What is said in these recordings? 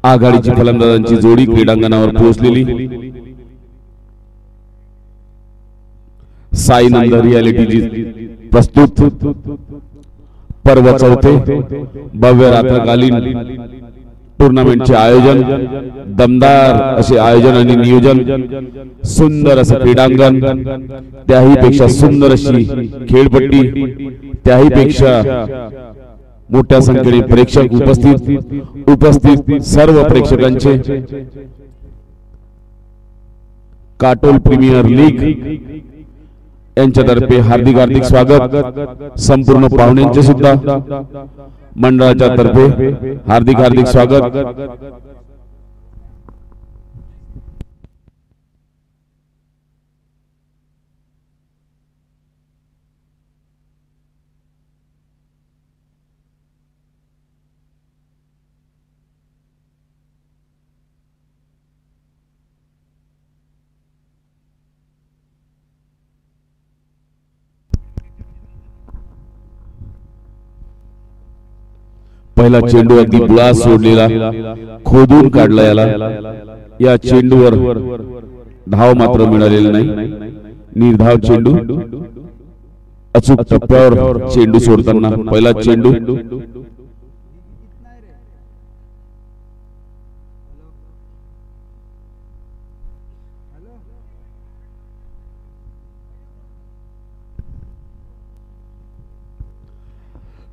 आघाडीची फलंदाजांची जोडी क्रीडांगणावर पोहोचलेली। साई नंद रियालिटी प्रस्तुत पर्व चौथे भव्य रात्रकालीन टूर्नामेंटचे आयोजन, दमदार असे आयोजन आणि नियोजन, सुंदर असं क्रीडांगण, त्याही पेक्षा सुंदर अशी खेळपट्टी, त्याही पेक्षा मोठ्या संख्येने प्रेक्षक उपस्थित सर्व प्रेक्षकांचे काटोल प्रीमियर लीग यांच्यातर्फे हार्दिक हार्दिक स्वागत। संपूर्ण पाहुण्यांचे सुद्धा मंडळाच्या तर्फे हार्दिक हार्दिक स्वागत। पहिला चेंडू अगदी बुळा सोडलेला, खोदून काढला याला। या चेंडूवर धाव मात्र मिळालेली नाही। निर्धाव चेंडू, अचूक टप्प्यावर चेंडू सोडताना पहिला चेंडू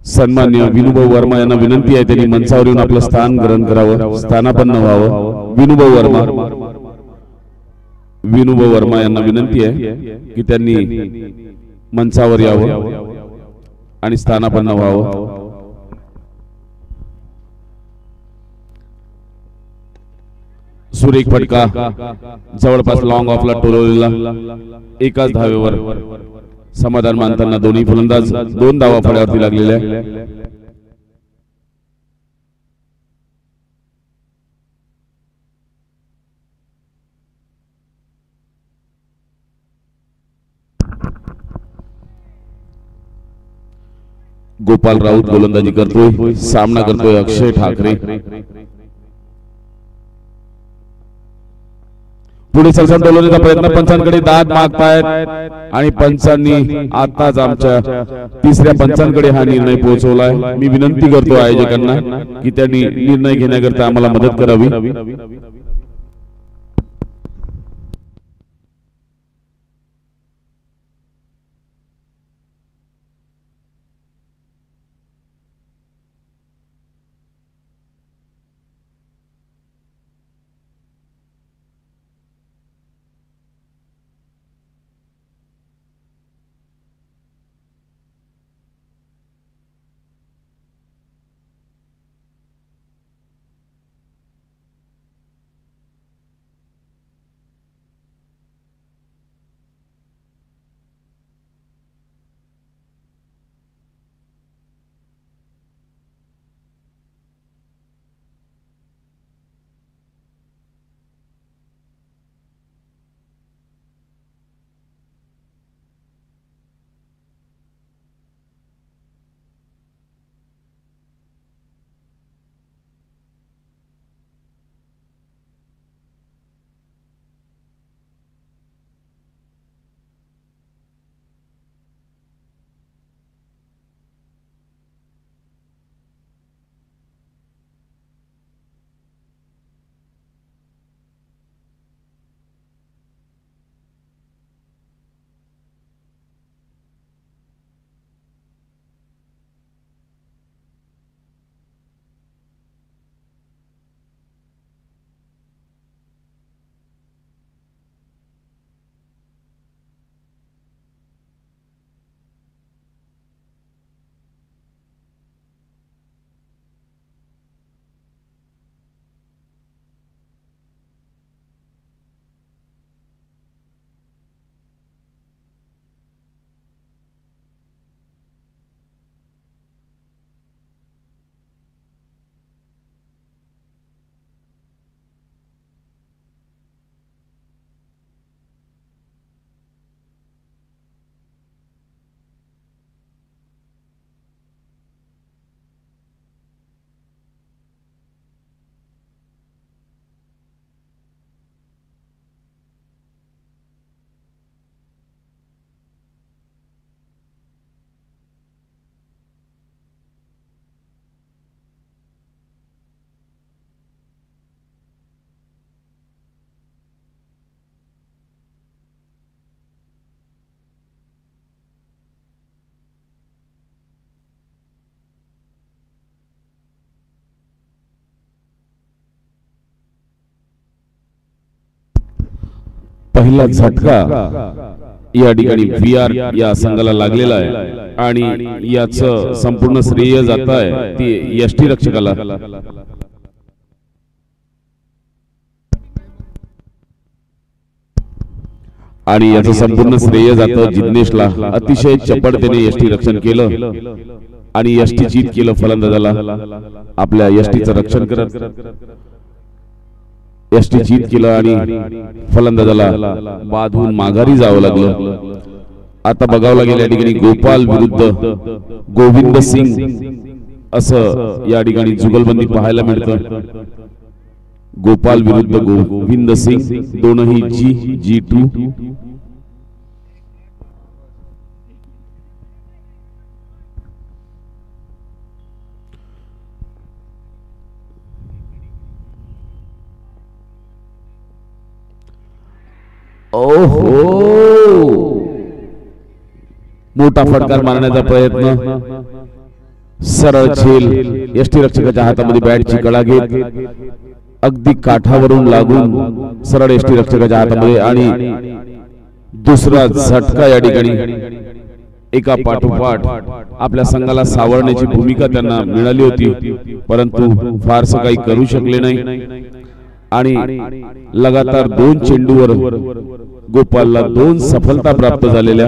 सन्मान्य विनुभाऊ वर्मा यांना विनंती आहे त्यांनी मंचावर येऊन आपलं स्थान ग्रहण करावं, स्थानापन्न व्हावं। विनुभाऊ वर्मा यांना विनंती आहे की त्यांनी मंचावर यावं आणि स्थानापन्न व्हावं। सुरेख फटका जवळपास लॉंग ऑफला टोलवलेला, एकाच धावेवर समाधान मानताना दोन्ही फलंदाज 2 धावा फळ्यावरती लागलेले आहे। गोपाल राऊत गोलंदाजी करतोय, सामना करतोय अक्षय ठाकरे। पुढे सरसन डोलवण्याचा प्रयत्न, पंचांकडे दाद मागतायत आणि पंचांनी आताच आमच्या तिसऱ्या पंचांकडे हा निर्णय पोहोचवलाय। मी विनंती करतो आयोजकांना की त्यांनी निर्णय घेण्याकरता आम्हाला मदत करावी। पहिला झटका या ठिकाणी VR या संघाला लागलेला आहे आणि याचं संपूर्ण श्रेय जात आहे ती यष्टी रक्षकाला. आणि याचं संपूर्ण श्रेय जातं जिग्नेशला. अतिशय चपळतेने यष्टी रक्षण केलं आणि यष्टी जीत केलं फलंदाजाला. आपल्या यष्टीचं रक्षण करत यष्टी जीत केलं आणि फलंदाजाला बाधून माघारी जावं लागलं. आता बघावं लागेल या ठिकाणी गोपाल विरुद्ध गोविंद सिंग असं या ठिकाणी जुगलबंदी पाहायला मिळतं. गोपाल विरुद्ध गोविंद सिंग, दोनही G2. ओहो, मोठा फटकार मारण्याचा प्रयत्न. सरळ झेल यष्टी रक्षकाच्या हातामध्ये बॅटची कळा घेत अगदी काठावरून लागून सरळ यष्टी रक्षकाच्या हातामध्ये आणि दुसरा झटका या ठिकाणी एका पाठोपाठ आपल्या संघाला सावरण्याची भूमिका त्यांना मिळाली होती, परंतु फारसं काही करू शकले नाही. आणि लगातार 2 चेंडूवर गोपालला 2 सफलता प्राप्त झालेल्या.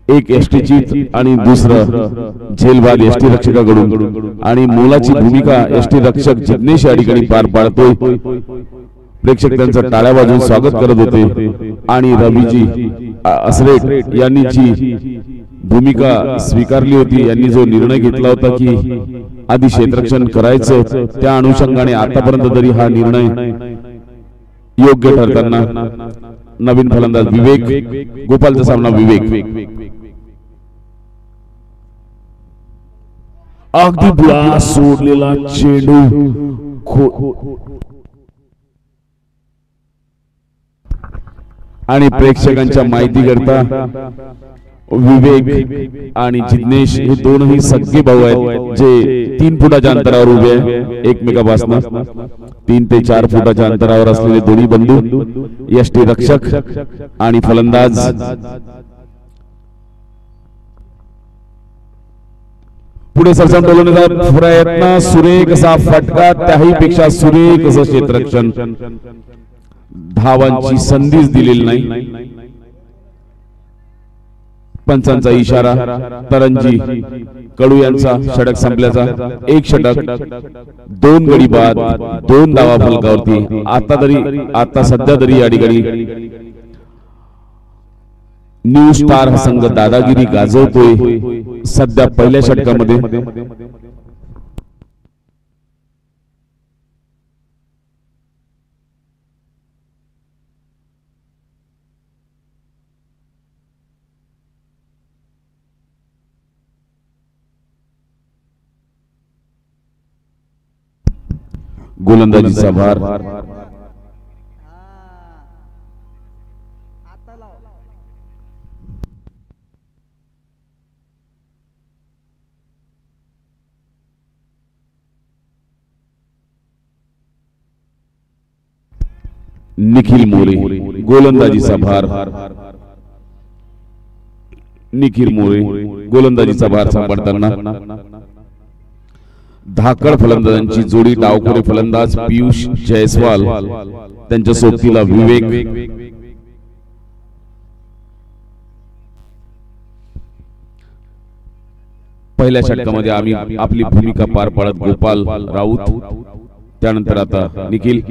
एक यष्टी जीत आणि दुसरं झेलबाद यष्टी रक्षकाकडून. आणि मोलाची भूमिका यष्टी रक्षक जिग्नेश या ठिकाणी पार पाडतोय. प्रेक्षक त्यांचं टाळ्या वाजवून स्वागत करत होते आणि रवीजी असरेट यांनी जी भूमिका स्वीकारली होती, यांनी जो निर्णय घेतला होता की आधी क्षेत्ररक्षण करायचं, त्या अनुषंगाने आतापर्यंत तरी हा निर्णय योग्य ठरताना नवीन फलंदाज विवेक, गोपालचा सामना विवेक. अगदी बुळा सोडलेला चेंडू आणि प्रेक्षकांच्या माहिती करता विवेक आणि जिग्नेश हे दोनही सगळे भाऊ आहेत जे 3 फुटाच्या अंतरावर उभे आहेत एकमेकापासून. 3 ते 4 फुटाच्या अंतरावर असलेले दोन्ही बंधू यष्टी रक्षक आणि फलंदाज. पुढे सरसावून बोलवण्याचा प्रयत्न, सुरेख असा फटका, त्याही पेक्षा सुरेख असं क्षेत्ररक्षण. धावांची संधीच दिलेली नाही. पंचांचा इशारा, तरंजी कडू यांचा षटक संपल्याचा. 1 षटक 2 गडी बाद, 2 धावा फलकावरती. आता सध्या तरी या ठिकाणी न्यू स्टार हा संघ दादागिरी गाजवतोय सध्या पहिल्या षटकामध्ये. गोलंदाजीचा भार निखिल मोरे. गोलंदाजीचा भार निखिल मोरे. गोलंदाजीचा भार सांभाळताना धाकड फलंदाजांची जोडी डावखोरे फलंदाज पियुष जयस्वाल, त्यांच्या सोबतीला विवेक. पहिल्या षटकामध्ये आम्ही आपली भूमिका पार पाडत गोपाल राऊत, त्यानंतर आता निखिल.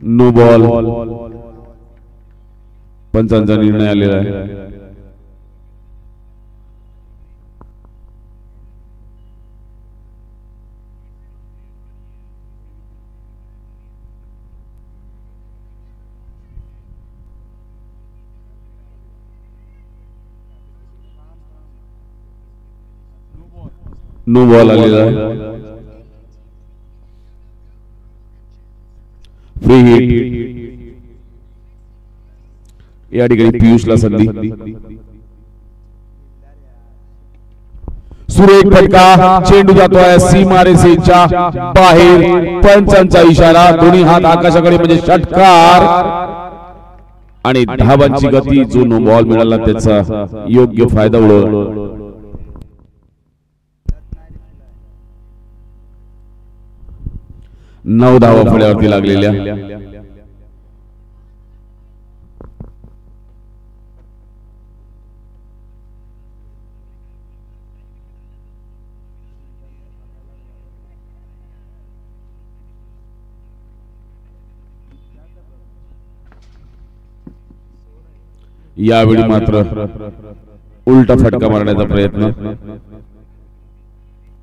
No ball. पंचांचा निर्णय आलेला आहे. नो बॉल आलेला आहे. फ्री हिट या ठिकाणी पियुषला संधी. सुरेख फटका, चेंडू जातोय सीमारेषेच्या बाहेर, पंचांचा इशारा, दोन्ही हात आकाशाकडे म्हणजे षटकार आणि धावांची गती, जो नो बॉल मिळाला त्याचा योग्य फायदा उडवला. 9 धावा फळ्यावरती लागलेल्या. यावेळी मात्र उलटा फटका मारण्याचा प्रयत्न,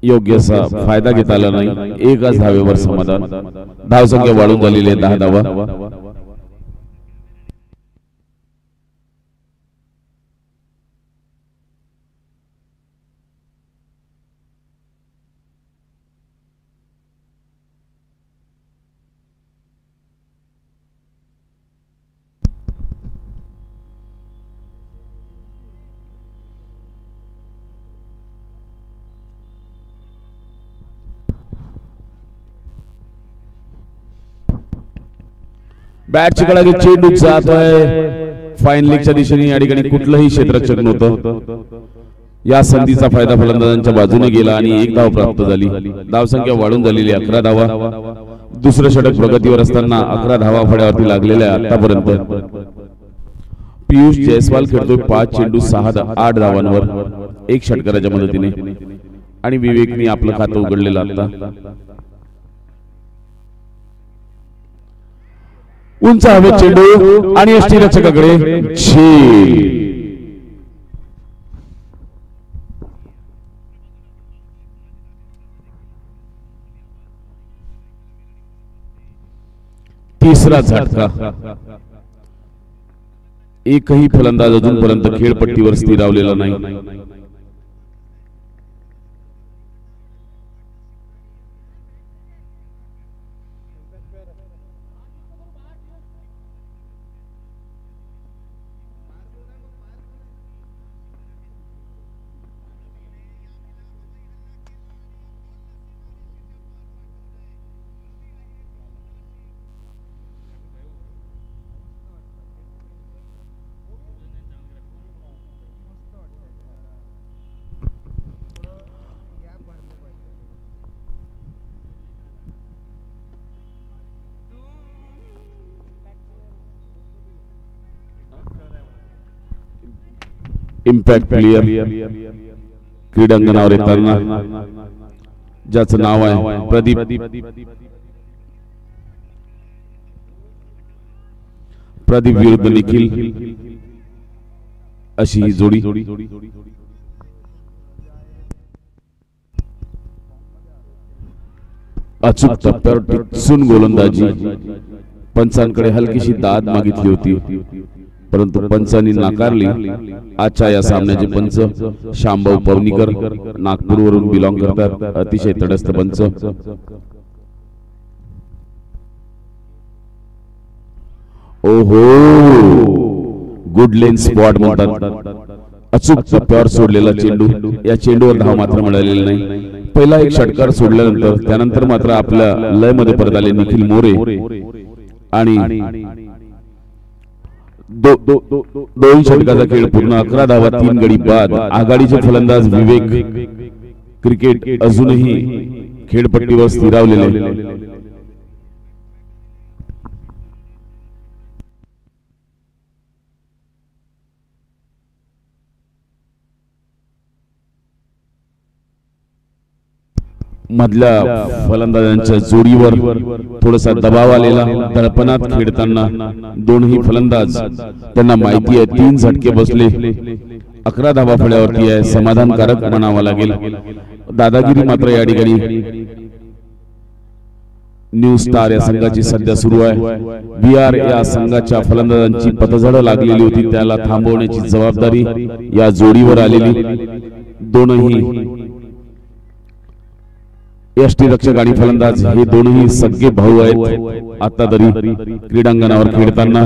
योग्य असा फायदा घेता आला नाही. एकाच धावेवर समाधान. धावसंख्या वाढून झालेली आहे 10 धावा. बॅटची कडा चेंडू जातोय फाईन लेगच्या दिशेने. या ठिकाणी कुठलंही क्षेत्ररक्षक नव्हतं. या संधीचा फायदा फलंदाजांच्या बाजूने गेला आणि 1 धाव प्राप्त झाली. धावसंख्या वाढून झालेली 11 धावा. दुसरं षटक प्रगतीवर असताना 11 धावा फळ्यावरती लागलेल्या आतापर्यंत. पियुष जयस्वाल खेळतोय 5 चेंडू 8 धावांवर 1 षटकाराच्या मदतीने आणि विवेकने आपलं खातं उघडलेलं आता. उंच हवेत चेंडू आणि यष्टीरक्षकाकडे झेल. तिसरा झटका. एकही फलंदाज अजूनपर्यंत खेळपट्टीवर स्थिरावलेला नाही. इम्पॅक्ट प्लेयर क्रीडांगणावर येताना ज्याचं नाव आहे प्रदीप. प्रदीप विरुद्ध निखिल अशी ही जोडी. अचूक टप्प्यावर टिचून गोलंदाजी. पंचांकडे हलकीशी दाद मागितली होती परंतु पंचांनी नाकारली. आजच्या या सामन्याचे पंच शांभाऊ पवनीकर नागपूरवरून बिलॉंग करतात. अतिशय तटस्थ पंच. ओहो, गुड लेन स्पॉट म्हणतात. अचूक टप्प्यावर सोडलेला चेंडू. या चेंडूवर धाव मात्र मिळालेली नाही. पहिला एक षटकार सोडल्यानंतर त्यानंतर मात्र आपल्या लय मध्ये परत आले निखिल मोरे आणि 2 षटकाचा खेळ पूर्ण. 11 धावा 3 गडी बाद. आघाडीचे फलंदाज विवेक क्रिकेट अजूनही खेळपट्टीवर स्थिरावलेले. मधल्या फलंदाजांच्या जोडीवर थोडासा दबाव आलेला. दडपणात खेळताना दोन्ही फलंदाज त्यांना माहिती आहे 3 झटके बसले. 11 धावा फळ्यावरती आहे. समाधानकारक म्हणावा लागेल. दादागिरी मात्र या ठिकाणी न्यू स्टार या संघाची सध्या सुरू आहे. बिहार या संघाच्या फलंदाजांची पतझड लागलेली होती. त्याला थांबवण्याची जबाबदारी या जोडीवर आलेली. दोनही यष्टीरक्षक आणि फलंदाज हे दोनही सगळे भाऊ आहेत. आता तरी क्रीडांगणावर खेळताना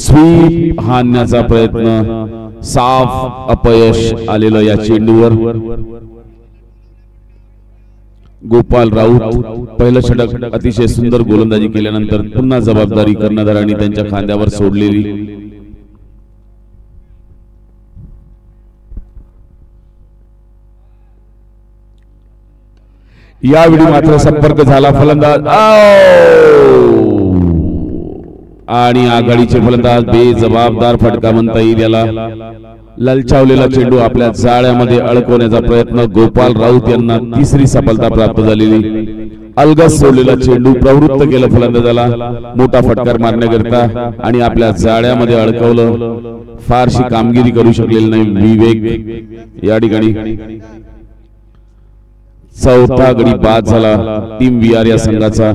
स्वीप हाणण्याचा प्रयत्न, साफ अपयश आलेलं या चेंडूवर. गोपाल राऊत पहिलं षटक अतिशय सुंदर गोलंदाजी केल्यानंतर पुन्हा जबाबदारी कर्णधारांनी त्यांच्या खांद्यावर सोडलेली. यावेळी मात्र संपर्क झाला फलंदाज आणि आघाडीचे फलंदाज बेजबाबदार फटका म्हणता येईल याला. ललचावलेला चेंडू आपल्या जाळ्यामध्ये अडकवण्याचा प्रयत्न, गोपाल राऊत यांना तिसरी सफलता प्राप्त झालेली. अलगद सोडलेला चेंडू प्रवृत्त केलं फलंदाजाला मोठा फटकार मारण्याकरता आणि आपल्या जाळ्यामध्ये अडकवलं. फारशी कामगिरी करू शकलेली नाही विवेक या ठिकाणी. चौथा गडी बाद झाला टीम VR या संघाचा.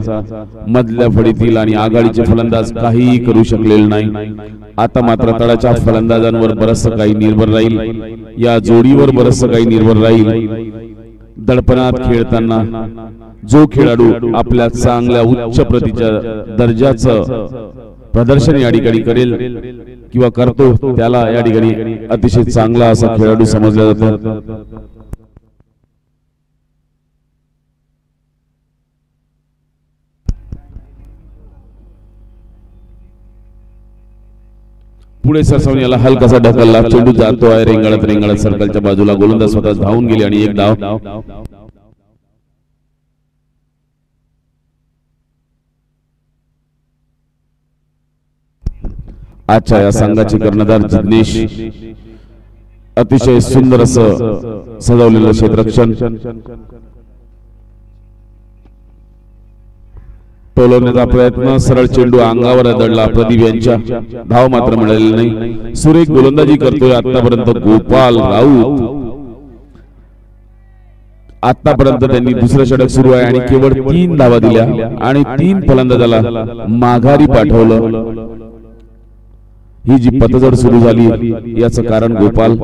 मधल्या फळीतील आणि आघाडीचे फलंदाज काहीही करू शकलेले नाही. आता मात्र तळाच्या फलंदाजांवर बरंचसं काही निर्भर राहील, या जोडीवर बरंचसं काही निर्भर राहील. दडपणात खेळताना जो खेळाडू आपल्या चांगल्या उच्च प्रतीच्या दर्जाचं प्रदर्शन या ठिकाणी करेल किंवा करतो त्याला या ठिकाणी अतिशय चांगला असा खेळाडू समजला जातो. पुढे सरसावून याला हलकासा ढकलला, चेंडू जातो आहे रेंगाळत रेंगाळत सर्कलच्या बाजूला. गोलंदाज स्वतः धावून गेले आणि एक धाव. आजच्या या संघाचे कर्णधार जिग्नेश. अतिशय सुंदर असं सजवलेलं क्षेत्ररक्षण. टोलवण्याचा प्रयत्न, सरळ चेंडू अंगावर आदळला प्रदीप यांच्या. धाव मात्र मिळालेली नाही. सुरेख गोलंदाजी करतोय आतापर्यंत गोपाल राऊत. आतापर्यंत त्यांनी दुसरं षटक सुरू आहे आणि केवळ 3 धावा दिल्या आणि 3 फलंदाजाला माघारी पाठवलं. ही जी पतझड सुरू झाली याचं कारण गोपाल.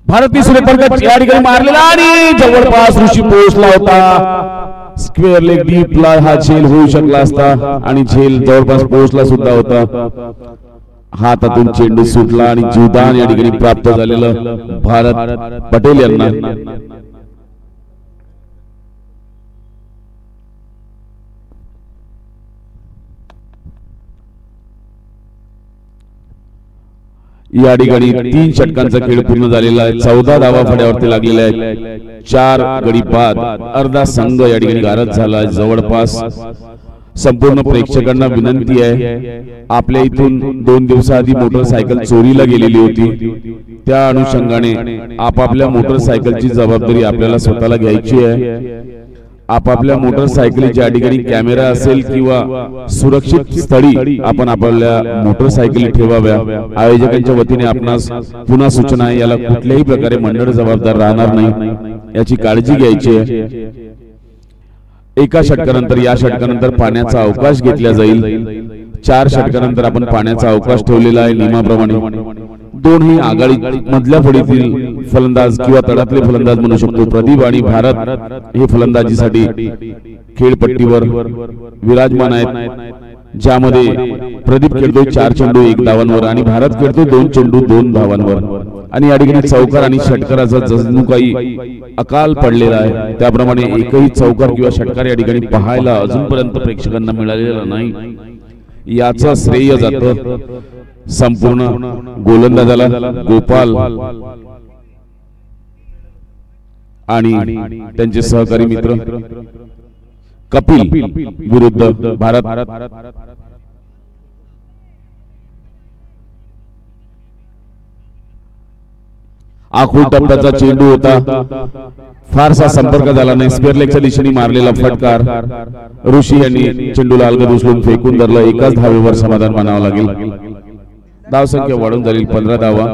भारतीय सूर्यफलक या ठिकाणी मारलेला आणि जवळपास ऋषी पोहोचला होता. स्क्वेअर लेग डीपला हा झेल होऊ शकला असता आणि झेल जवळपास पोहोचला सुद्धा होता. हातातून चेंडू सुटला आणि जीवदान या ठिकाणी प्राप्त झालेलं भारत पटेल यांना. या ठिकाणी 3 षटकांचा खेळ पूर्ण झालेला आहे. 14 धावा फड्यावरती लागलेल्या आहेत. 4 गडी बाद. अर्धा संघ या ठिकाणी गारद झाला. जवळपास संपूर्ण प्रेक्षकांना विनंती आहे, आपल्या इथून 2 दिवसाआधी मोटरसायकल चोरीला गेलेली होती, त्या अनुषंगाने आपापल्या मोटरसायकलची जबाबदारी आपल्याला स्वतःला घ्यायची आहे. आपापल्या मोटरसायकलीच्या ठिकाणी कॅमेरा असेल किंवा सुरक्षित स्थळी आपण आपल्या मोटरसायकली ठेवाव्या. आयोजकांच्या वतीने आपणास पुन्हा सूचना आहे, याला कुठल्याही प्रकारे मंडळ जबाबदार राहणार नाही, याची काळजी घ्यायची आहे. एका षटकानंतर या षटकानंतर पाण्याचा अवकाश घेतला जाईल. 4 षटकानंतर आपण पाण्याचा अवकाश ठेवलेला आहे नियमाप्रमाणे. दोन्ही आघाडी मधल्या फळीतील फलंदाज किंवा तळातले फलंदाज म्हणू शकतो. प्रदीप आणि भारत हे फलंदाजीसाठी खेळपट्टीवर विराजमान आहेत, ज्यामध्ये प्रदीप खेळतो 4 चेंडू 1 धावांवर आणि भारत खेळतो 2 चेंडू 2 धावांवर. आणि या ठिकाणी चौकार आणि षटकाराचा जणू काही अकाल पडलेला आहे, त्याप्रमाणे एकही चौकार किंवा षटकार या ठिकाणी पाहायला अजूनपर्यंत प्रेक्षकांना मिळालेला नाही. याचं श्रेय जातं संपूर्ण गोलंदाजाला गोपाल आणि त्यांचे सहकारी मित्र कपिल विरुद्ध भारत. आखूड टप्प्याचा चेंडू होता, फारसा संपर्क झाला नाही. स्क्वेअर लेगच्या दिशेने मारलेला फटकार. ऋषी यांनी चेंडूला अलगद उचलून फेकून धरलं. एकाच धावेवर समाधान मानावं लागेल. धावसंख्या वाढून जाईल 15 धावा.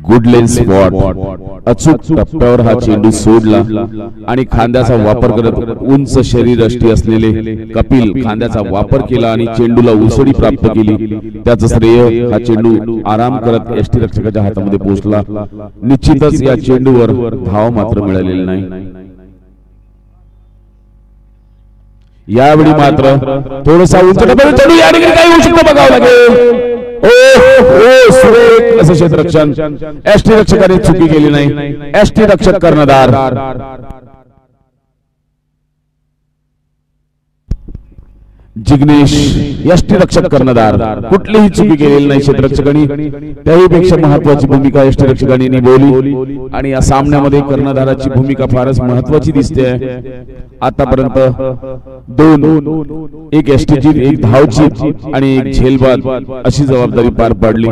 गुड लेन्स स्पॉट अचूक टप्प्यावर हा चेंडू सोडला आणि खांद्याचा वापर करत उंच शरीरयष्टी असलेले कपिल खांद्याचा वापर केला आणि चेंडूला उसळी प्राप्त केली। त्याचं श्रेय हा चेंडू आराम करत यष्टीरक्षकाच्या हातामध्ये पोहोचला। निश्चितच या चेंडूवर धाव मात्र मिळालेली नाही। यावेळी मात्र थोडासा उंच टप्प्यावर चेंडू या ठिकाणी काय होऊ शकतं बघावं लागेल। सुरेख असं क्षेत्ररक्षण यष्टीरक्षकाने चुकी केली नाही। यष्टीरक्षक कर्णधार जिग्नेश यष्टीरक्षक कर्णधार कुठलीही चुकी केलेली नाही क्षेत्ररक्षकांनी। त्याहीपेक्षा महत्वाची भूमिका यष्टीरक्षकांनी निभावली आणि या सामन्यामध्ये कर्णधाराची भूमिका फारच महत्वाची दिसते। आतापर्यंत दोन एक यष्टीची एक धावची आणि एक झेलबाद अशी जबाबदारी पार पाडली।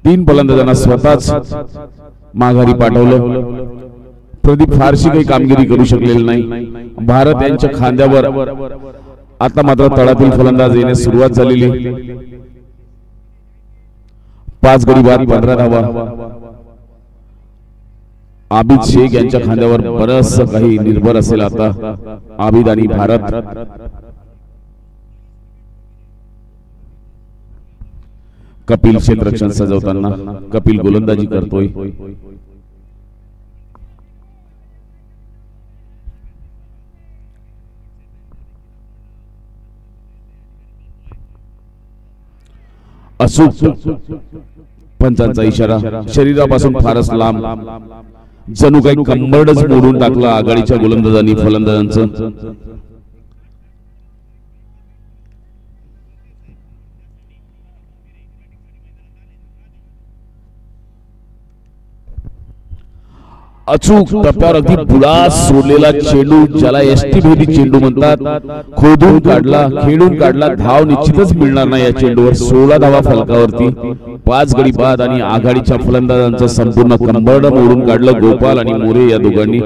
3 फलंदाजांना स्वतःच माघारी पाठवलं। प्रदीप फारशी काही कामगिरी करू शकलेली नाही। भारत यांच्या खांद्यावर आता मात्र तळातील फलंदाज येण्यास सुरुवात झालेली। 5 गडी बाद 15 धावा। आबिद शेख यांच्या खांद्यावर बरंच काही निर्भर असेल आता। आबिद आणि भारत कपिल क्षेत्ररक्षण सजवताना कपिल गोलंदाजी करतोय। अचूक पंचांचा इशारा शरीरापासून फारच लांब जणू काही कंबरडच मोडून टाकला आघाडीच्या गोलंदाजांनी फलंदाजांचं। अचूक टप्प्यावर अगदी बुडास सोडलेला चेंडू ज्याला एसटी भेदी चेंडू म्हणतात खोदून काढला खेळून काढला। धाव निश्चितच मिळणार नाही या चेंडूवर। 16 धावा फलकावरती 5 गडी बाद आणि आघाडीच्या फलंदाजांचं संपूर्ण कंबरड मोडून काढलं गोपाल आणि मोरे या दोघांनी।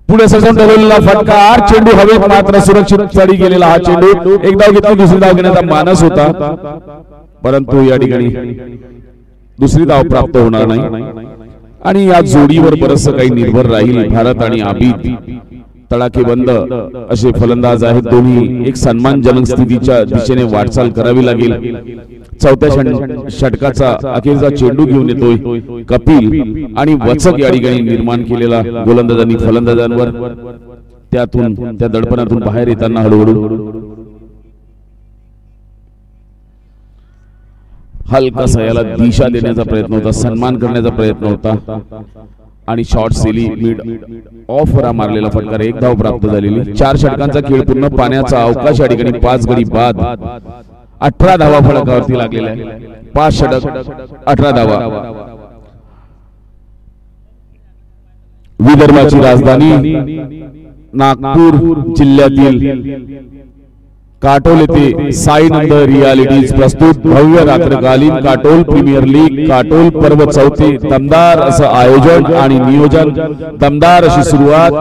पुढे सजवून ठेवलेला फटका चेंडू हवेत मात्र सुरक्षित चढी गेलेला हा चेंडू एक धाव घेतली दुसरी धाव घेण्याचा मानस होता परंतु या ठिकाणी दुसरी धाव प्राप्त होणार नाही आणि या जोडीवर बरंच काही निर्भर राहील। भारत आणि आबिद तडाखेबंद असे फलंदाज आहेत दोन्ही। एक सन्मानजनक स्थितीच्या दिशेने वाटचाल करावी लागेल। चौथ्या षटकाचा अखेरचा चेंडू घेऊन येतोय कपिल आणि वचक या ठिकाणी निर्माण केलेला गोलंदाजांनी फलंदाजांवर त्यातून त्या दडपणातून बाहेर येताना हळूहळू हलकासा याला दिशा देण्याचा प्रयत्न होता सन्मान करण्याचा प्रयत्न होता आणि शॉर्ट सेली मिड ऑफ वर मारलेला फटकार एक धाव प्राप्त झालेली। 4 षटकांचा खेळ पूर्ण पाण्याचा अवकाश या ठिकाणी 5 गडी बाद 18 धावा फलकावरती लागलेला आहे। 5 षटक 18 धावा। विदर्भाची राजधानी नागपूर जिल्ह्यातील काटोल येथे साई नंद रियालिटीज प्रस्तुत भव्य रात्रकालीन काटोल प्रीमियर लीग काटोल पर्व 4थे दमदार असं आयोजन आणि नियोजन दमदार अशी सुरुवात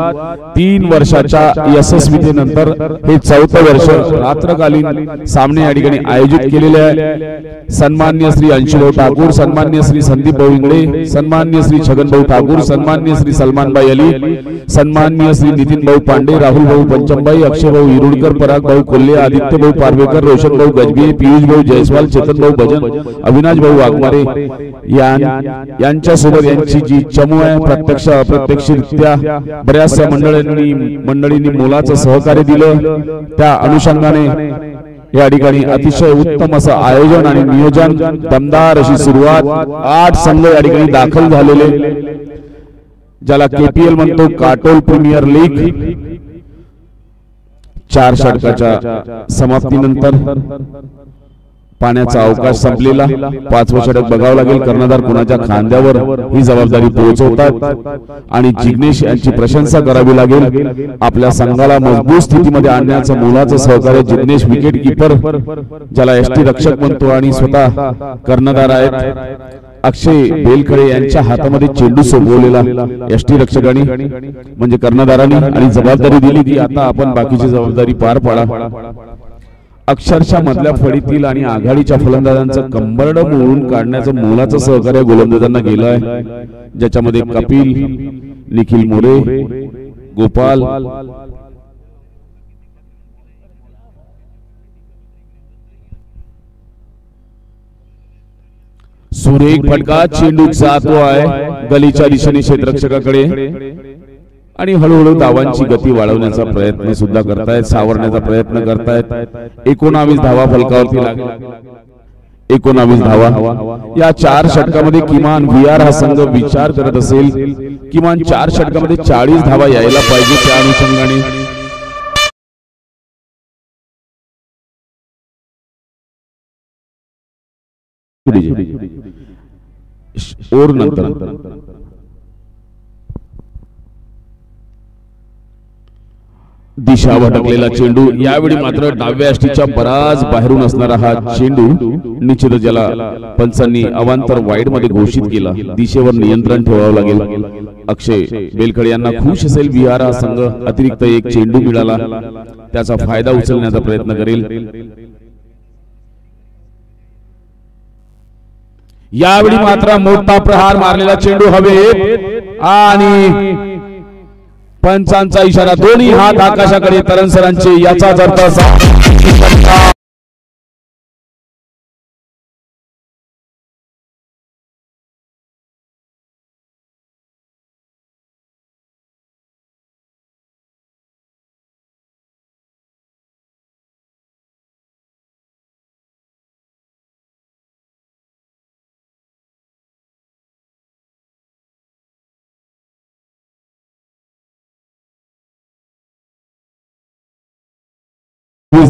3 वर्षाच्या यशस्वीतेनंतर हे 4थं वर्ष रात्रकालीन सामने या ठिकाणी आयोजित केलेले आहे। सन्माननीय श्री अंशुभाऊ ठाकूर सन्माननीय श्री संदीप भाऊ इंगळे सन्माननीय श्री छगनभाऊ ठाकूर सन्माननीय श्री सलमानभाई अली सन्माननीय श्री नितीन भाऊ पांडे राहुल भाऊ पंचमबाई अक्षय भाऊ इरुडकर पराग भाऊ कोल्हे आदित्य भाऊ पारवेकर रोशन भाऊ गजबी पियुष भाऊ जयस्वाल चेतन भाऊ भजन अविनाश भाऊ वाघमारे यांच्या सोबत यांची जी चमू आहे प्रत्यक्ष अप्रत्यक्षरित्या बऱ्याच मंडळींनी मोलाचं सहकार्य दिलं। त्या अनुषंगाने या ठिकाणी अतिशय उत्तम असं आयोजन आणि नियोजन दमदार अशी सुरुवात 8 संघ या ठिकाणी दाखल झालेले ज्याला केपीएल म्हणतो काटोल प्रीमियर लीग। 4 षटकाच्या समाप्तीनंतर पाण्याचा अवकाश संपलेला 5वं षटक बघावं लागेल कर्णधार कुणाच्या खांद्यावर ही जबाबदारी पोहोचवतात आणि जिग्नेश यांची प्रशंसा करावी लागेल। आपल्या संघाला मजबूत स्थितीमध्ये आणण्याचं मोलाचं सहकार्य जिग्नेश विकेट कीपर ज्याला एसटी रक्षक म्हणतो आणि स्वतः कर्णधार आहेत अक्षय बेलखळे यांच्या हातामध्ये चेंडू सोपवलेला यष्टी रक्षकांनी म्हणजे कर्णधारांनी आणि जबाबदारी दिली की आता आपण बाकीची जबाबदारी पार पाडा. अक्षरशः मधल्या फळीतील आणि आघाडीच्या फलंदाजांचं कंबरड मोडून काढण्याचं मोलाचं सहकार्य गोलंदाजांना केलं आहे, ज्याच्यामध्ये कपिल, निखिल मोरे, गोपाल, सुरेख फटका. चेंडू जातो आहे गलीच्या दिशेने क्षेत्ररक्षकाकडे आणि हळूहळू धावांची गती वाढवण्याचा प्रयत्न सुद्धा करतायत, सावरण्याचा प्रयत्न करतायत. 19 धावा फलकावरती लागल्या. 19 धावा. या 4 षटकामध्ये किमान VR हा संघ विचार करत असेल किमान 4 षटकामध्ये 40 धावा यायला पाहिजे. त्या अनुषंगाने ओर नंतर दिशा भटकलेला चेंडू. यावेळी मात्र डाव्या यष्टीच्या बराच बाहेरून असणारा हा चेंडू निश्चितच ज्याला पंचांनी अवांतर वाईड मध्ये घोषित केला. दिशेवर नियंत्रण ठेवावं लागेल. अक्षय बेलखळे यांना खुश असेल VR हा संघ अतिरिक्त एक चेंडू मिळाला, त्याचा फायदा उचलण्याचा प्रयत्न करेल. यावेळी मात्र मोठा प्रहार मारलेला चेंडू हवेत आणि पंचांचा इशारा. दोन्ही हात आकाशाकडे तरनसरांचे. याचाच अर्थ असा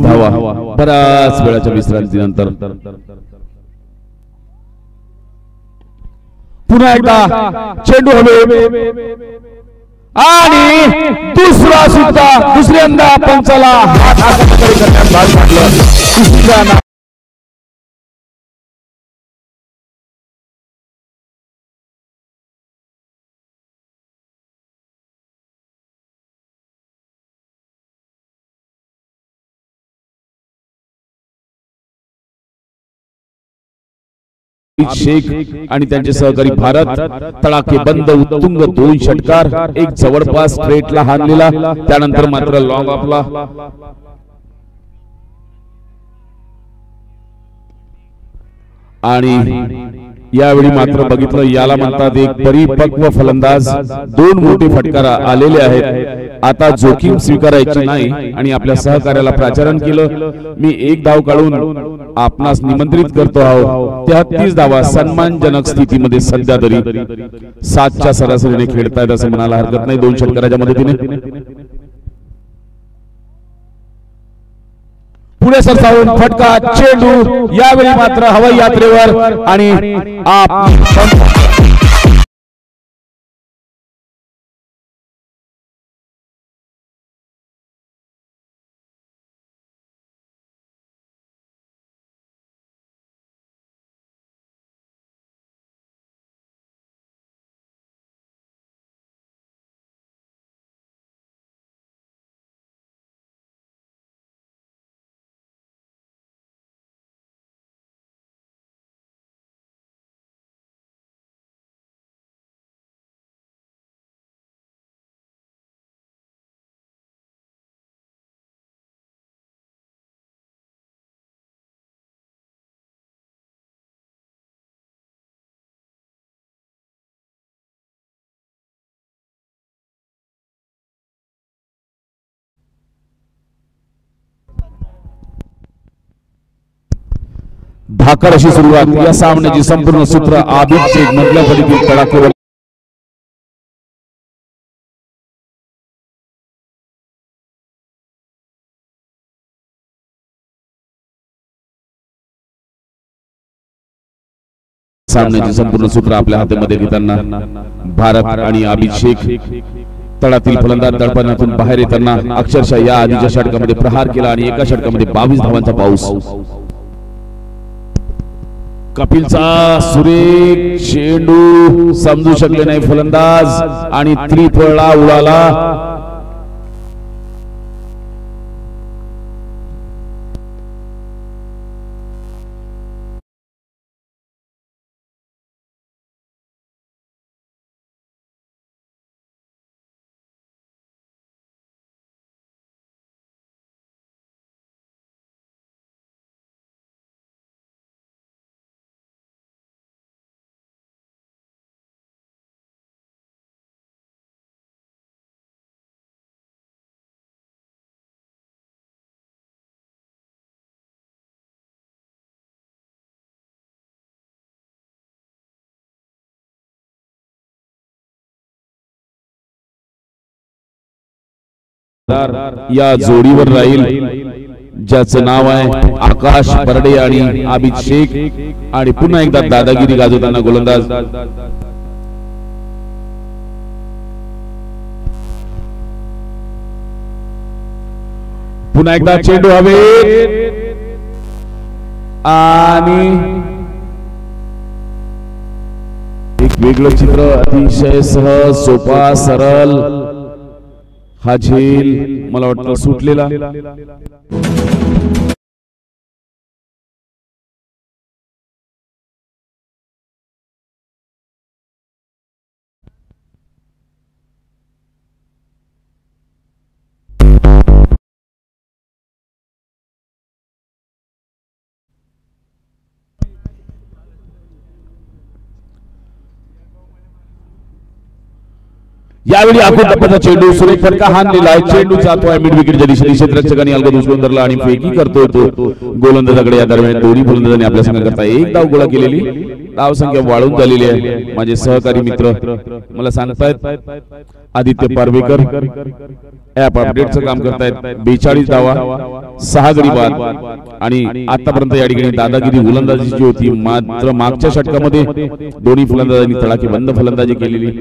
धावा बराच वेळाच्या विश्रांतीनंतर. पुन्हा एकदा चेंडू हवे आणि दुसरा सुद्धा. दुसऱ्यांदा पंचाला हात आकाशाकडे करण्यात भाग पाडलं. शेख आणि त्यांचे सहकारी भारत. तळाके बंद उत्तुंग 2 षटकार. एक जवळपास स्ट्रेटला हाणलेला, त्यानंतर मात्र लॉंग ऑफला. आणि यावेळी मात्र बघितलं, याला म्हणतात एक परिपक्व फलंदाज. 2 मोठे फटकार आलेले आहेत. आता जोखीम स्वीकारायची नाही आणि आपल्या सहकार्याला प्राचारण केलं. मी एक धाव काढून आपणास निमंत्रित करतो आहोत. 33 धावा सन्मानजनक स्थितीमध्ये सध्या तरी 7च्या सरासरीने खेळतायत असं म्हणायला हरकत नाही 2 षटकाराच्या मदतीने. पुढे सरसावून फटका चेंडू. यावेळी मात्र हवाई यात्रेवर आणि धाकड अशी सुरुवात. या सामन्याची संपूर्ण सूत्र आबिद शेख मधल्या फळीतील तडाखेवर सामन्याची संपूर्ण सूत्र आपल्या हातामध्ये घेताना भारत आणि आबिद शेख. तळातील फलंदाज दडपणातून बाहेर येताना अक्षरशः या आधीच्या षटकामध्ये प्रहार केला आणि एका षटकामध्ये 22 धावांचा पाऊस. कपिलचा सुरेख चेंडू समजू शकले नाही फलंदाज आणि त्रिफळा उडाला. या जोडीवर राहील ज्याचं नाव आहे आकाश बर्डे आणि आबिद शेख. आणि पुन्हा एकदा दादागिरी गाजवताना गोलंदाज पुन्हा एकदा चेंडू हवेत आणि एक वेगळं चित्र अतिशय सहज सोपा सरळ हा झेल मला वाटतं सुटलेला. यावेळी आखून टप्प्याचा चेंडू सुरेख फटका हाणलेला आहे. चेंडू जातोय मिड विकेटच्या दिशेने. क्षेत्ररक्षकांनी अलगद उचलून धरला आणि फेकी करतोय तो गोलंदाजाकडे. या दरम्यान दोन्ही फलंदाजांनी आपल्या संघाकरता एक धाव गोळा केलेली. धाव संख्या वाढून झालेली आहे. माझे सहकारी मित्र मला सांगतायत आदित्य पारवेकर ऍप अपडेटचं काम करतायत. 42 धावा 6 गडी बाद आणि आतापर्यंत या ठिकाणी दादागिरी गोलंदाजी जी होती. मात्र मागच्या षटकामध्ये दोन्ही फलंदाजांनी तडाखेबंद फलंदाजी केलेली.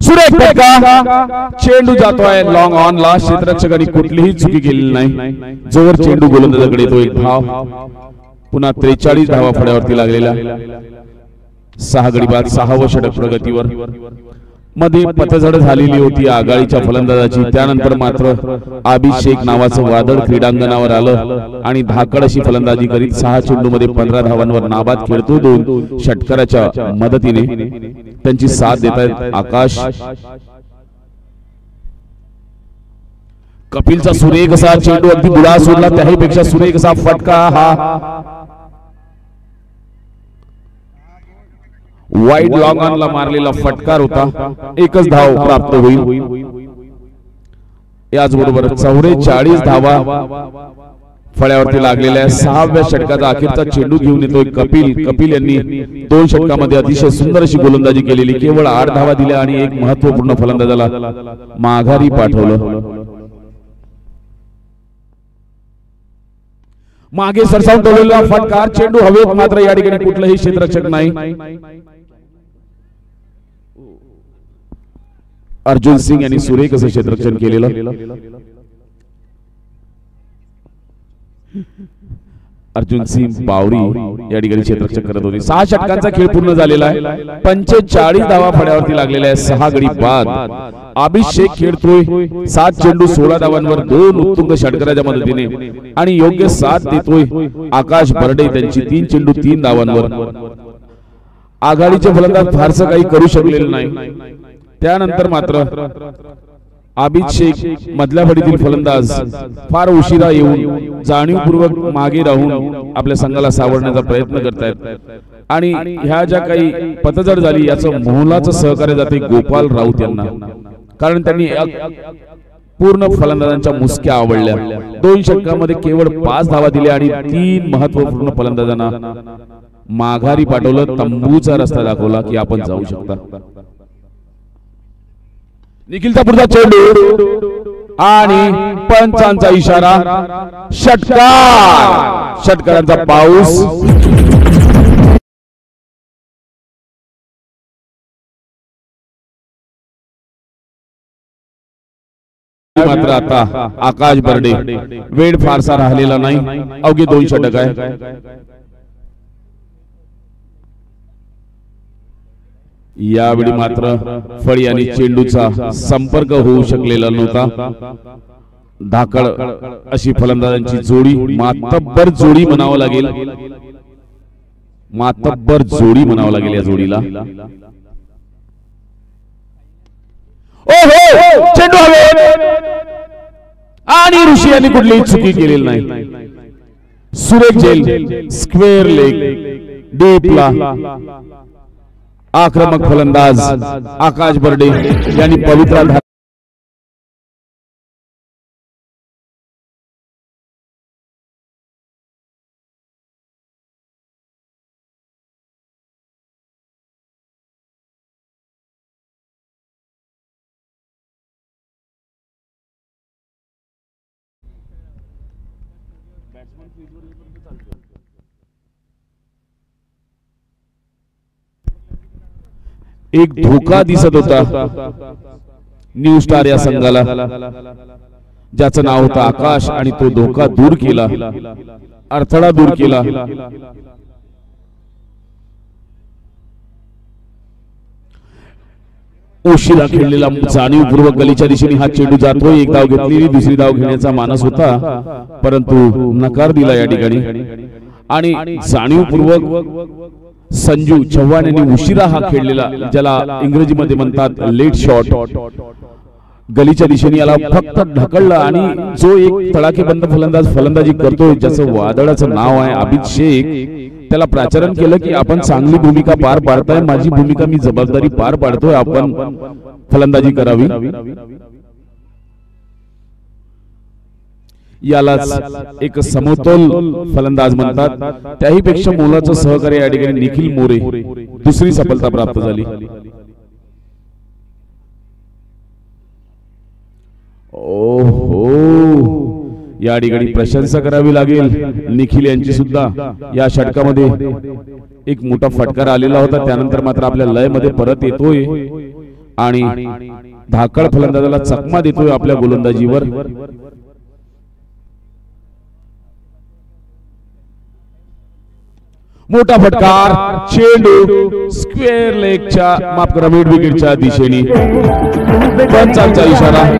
सुरेख फटका चेंडू जातोय लॉंग ऑन ला. क्षेत्ररक्षकांनी कुठलीही चुकी केलेली नाही. जोवर चेंडू गोलंदाजाकडे तो एक धाव. पुन्हा 43 धावा फळ्यावरती लागलेला. 6 गडी बाद 6वं षटक प्रगतीवर. मध्ये पतझड झालेली होती आघाडीच्या फलंदाजाची. त्यानंतर मात्र आबिद शेख नावाचं वादळ क्रीडांगणावर आलं आणि धाकड अशी फलंदाजी करीत 6 चेंडूमध्ये 15 धावांवर नाबाद खेळतो. 2 षटकाराच्या मदतीने त्यांची साथ देत आहेत आकाश. कपिलचा सुरेख असा चेंडू अगदी बुडा सोडला. त्याही पेक्षा सुरेख असा फटका हा वाईड लॉंग ऑनला मारलेला फटकार होता. एकच धाव प्राप्त होईल. याचबरोबर 44 धावा फळ्यावरती लागलेल्या. 6व्या षटकाचा अखेरचा चेंडू घेऊन येतोय कपिल यांनी 2 षटकामध्ये अतिशय सुंदर अशी गोलंदाजी केलेली. केवळ 8 धावा दिल्या आणि एक महत्वपूर्ण फलंदाजाला माघारी पाठवलं. मागे सरसावून ठेवलेला फटकार चेंडू हवेत. मात्र या ठिकाणी कुठलाही क्षेत्ररक्षक नाही. अर्जुन सिंग यांनी सुरेख असं क्षेत्ररक्षण केलेलं. अर्जुन सिंग बावरी या ठिकाणी क्षेत्ररक्षण करत होते. 6 षटकांचा खेळ पूर्ण झालेला आहे. 45 धावा फळ्यावरती लागलेल्या आहेत. 6 गडी बाद. आबिद शेख खेळतोय 7 चेंडू 16 धावांवर 2 उत्तुंग षटकाराच्या मदतीने आणि योग्य साथ देतोय आकाश बर्डे. त्यांची 3 चेंडू 3 धावांवर. आघाडीचे फलंदाज फारसं काही करू शकलेले नाही. त्यानंतर मात्र आबिद शेख मधल्या फळीतील फलंदाज फार उशिरा येऊन जाणीवपूर्वक मागे राहून आपल्या संघाला सावरण्याचा प्रयत्न करतायत. आणि ह्या ज्या काही पतझड झाली याचं मोलाचं सहकार्य जाते गोपाल राऊत यांना. कारण त्यांनी पूर्ण फलंदाजांच्या मुसक्या आवडल्या. 2 षटकामध्ये केवळ 5 धावा दिल्या आणि 3 महत्वपूर्ण फलंदाजांना माघारी पाठवलं. तंबूचा रस्ता दाखवला की आपण जाऊ शकता. निखिलचा पुढचा चेंडू आणि पंचांचा इशारा. षटकारांचा पाऊस. मात्र आता आकाश बर्डे वेळ फारसा राहिलेला नाही, अवघे 2 षटक आहे. यावेळी मात्र फळी आणि चेंडूचा संपर्क होऊ शकलेला नव्हता. धाकळ अशी फलंदाजांची जोडी, मातब्बर जोडी म्हणावं लागेल, मातब्बर जोडी म्हणावं लागेल या जोडीला. ओहो, चेंडू हवेत आणि ऋषी यांनी कुठलीही चुकी केलेली नाही. सुरेख झेल, स्क्वेअर लेग डीपला. आक्रमक फलंदाज आकाश बर्डे यांनी पवित्रा एक धोका दिसत होता न्यू स्टार या संघाला, ज्याचं नाव होतं आकाश, आणि तो धोका दूर केला, अडथळा दूर केला. उशिरा खेळलेला जाणीवपूर्वक गलीच्या दिशेने हा चेंडू जातोय. एक धाव घेतली, दुसरी धाव घेण्याचा मानस होता, परंतु नकार दिला या ठिकाणी. आणि जाणीवपूर्वक संजू चव्हाण यांनी उशिरा हा खेळलेला, ज्याला इंग्रजीमध्ये म्हणतात लेट शॉट, गलीच्या दिशेने याला फक्त ढकलला. आणि जो एक तडाखेबंद फलंदाजी करतोय, ज्याचं वादळाचं नाव आहे आबिद शेख, त्याला प्राचारण केलं की आपण चांगली भूमिका पार पाडताय, माझी भूमिका मी जबाबदारी पार पाडतोय, आपण फलंदाजी करावी. यालाच एक समतोल फलंदाज म्हणतात. त्याही पेक्षा मोलाचं सहकार्य या ठिकाणी निखिल मोरे, दुसरी सफलता प्राप्त झाली. ओहो, या ठिकाणी प्रशंसा करावी लागेल निखिल यांची सुद्धा. या षटकामध्ये एक मोठा फटकार आलेला होता, त्यानंतर मात्र आपल्या लय मध्ये परत येतोय आणि धाकळ फलंदाजाला चकमा देतोय आपल्या गोलंदाजीवर. मोठा फटकार, चेंडू स्क्वेअर लेगच्या, माफ करा, मिड विकेटच्या दिशेने. पंचांचा इशारा.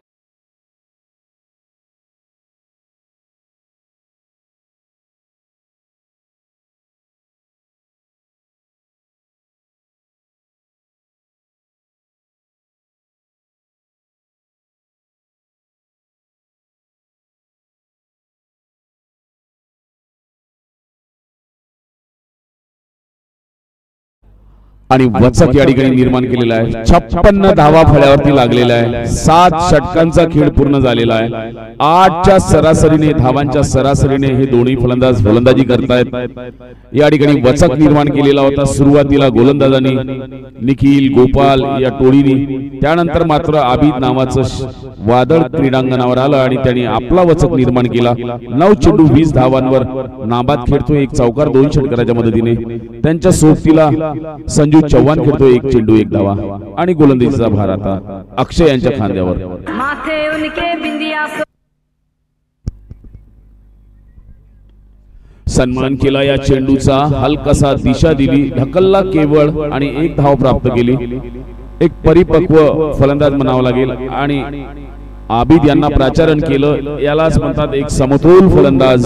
आणि वचक या ठिकाणी निर्माण केलेला आहे. 56 धावा फळ्यावरती लागलेला आहे. 7 षटकांचा खेळ पूर्ण झालेला आहे. 8च्या सरासरीने, धावांच्या सरासरीने हे दोन्ही फलंदाज गोलंदाजी करतायत. या ठिकाणी वचक निर्माण केलेला होता सुरुवातीला गोलंदाजांनी, निखिल, गोपाल या टोळीने. त्यानंतर मात्र आबिद नावाचं वादळ क्रीडांगणावर आलं आणि त्यांनी आपला वचक निर्माण केला. 9 चेंडू 20 धावांवर नाबाद खेळतोय, एक चौकार 2 षटकाराच्या मदतीने. त्यांच्या सोबतीला संजू चव्हाण खेळतोय, 1 चेंडू 1 धावा. आणि गोलंदाजीचा भार आता अक्षय यांच्या खांद्यावर. सन्मान केला या चेंडूचा, हलकासा दिशा दिली, ढकलला केवळ आणि 1 धाव प्राप्त केली. एक परिपक्व फलंदाज म्हणावं लागेल आणि आबिद यांना प्राचारण केलं. यालाच म्हणतात एक समतोल फलंदाज.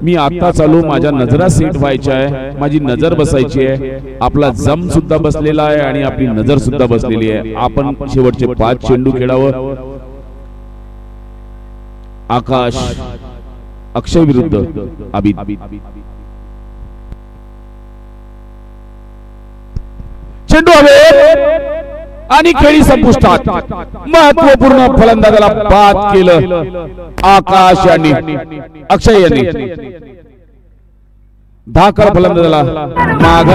मी आता चालू, माझ्या नजरा सेट व्हायच्या आहे, माझी नजर बसायची आहे. आपला जम सुद्धा बसलेला आहे आणि आपली नजर सुद्धा बसलेली आहे. आपण शेवटचे 5 चेंडू खेळावं. आकाश, अक्षय विरुद्ध आबिद. चेंडू हवे आणि खेळी संपुष्टात. महत्वपूर्ण फलंदाजाला बाद केलं आकाश यांनी, अक्षय यांनी. धाकड फलंदाजाला माग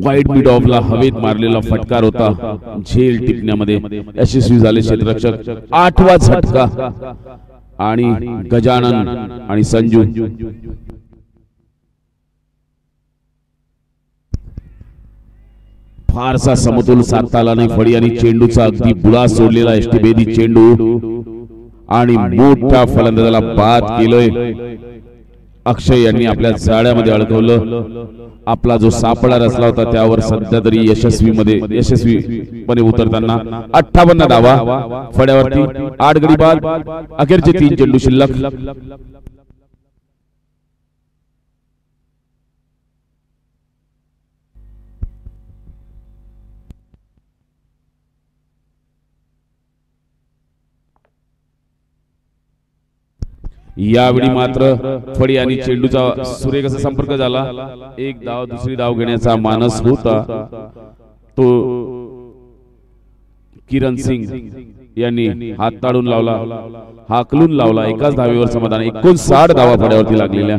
वाईड मिड ऑफला हवेत मारलेला फटकार होता, झेल टिपण्यामध्ये यशस्वी झाले क्षेत्ररक्षक. 8वा झटका आणि गजानन आणि संजू फारसा समतोल साधता आला नाही. फडी आणि चेंडूचा अगदी बुळा सोडलेला यष्टीभेदी चेंडू आणि मोठ्या फलंदाजाला बाद केलोय. अक्षय यांनी आपल्या जाळ्यामध्ये अडकवलं. आपला जो सापळा रचला होता त्यावर सध्या तरी यशस्वीपणे उतरताना 58 धावा फड्यावरती. 8 गडी बाद. अखेरचे 3 चेंडू शिल्लक. यावेळी मात्र फडी आणि चेंडूचा सुरेख असा संपर्क झाला. एक धाव दुसरी धाव घेण्याचा मानस होता तो किरण सिंग यांनी हात ताडून लावला, हाकलून लावला. एकाच धावेवर समाधान. 59 धावा फड्यावरती लागलेल्या.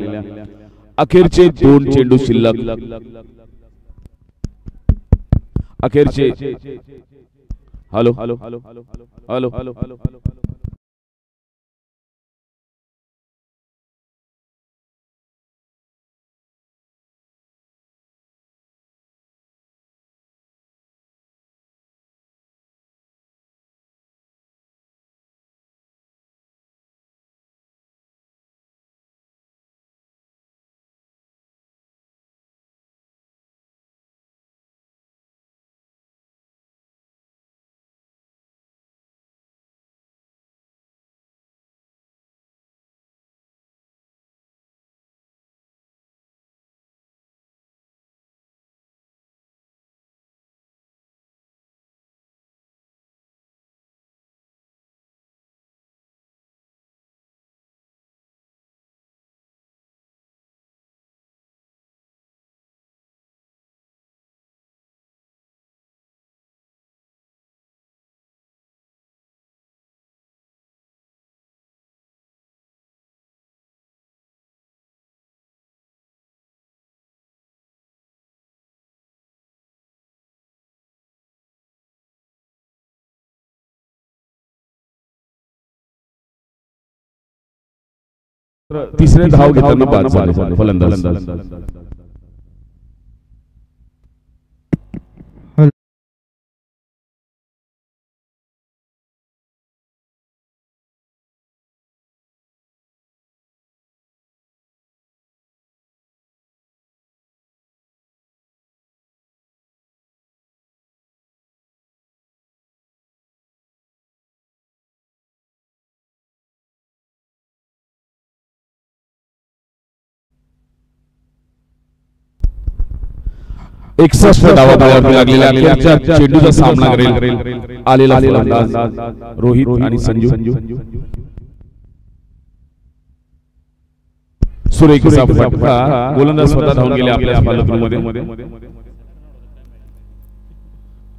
अखेरचे 2 चेंडू शिल्लक. अखेरचे hello hello hello hello hello hello तिसरे धाव घेताना बाद झाले फलंदाज. एकसष्ट धावा फलंदाजांनी लागलेल्या. अखेरच्या चेंडूचा सामना करेल आलेला फलंदाज रोहित आणि संजू. सुरेख असा फटका. गोलंदाज स्वतः धावून गेले आपल्या फलंदाजीमध्ये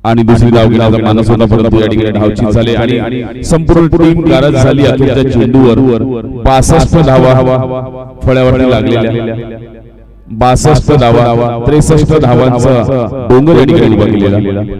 आणि दुसरी धाव घेण्याचा मानस होता, परंतु या ठिकाणी धावचीत झाले आणि संपूर्ण टीम गारज झाली. अखेरच्या चेंडूवर 62 धावा फळ्यावरती लागलेल्या. 62 धावा 63 धावांचा डोंगर या ठिकाणी उभा केलेला.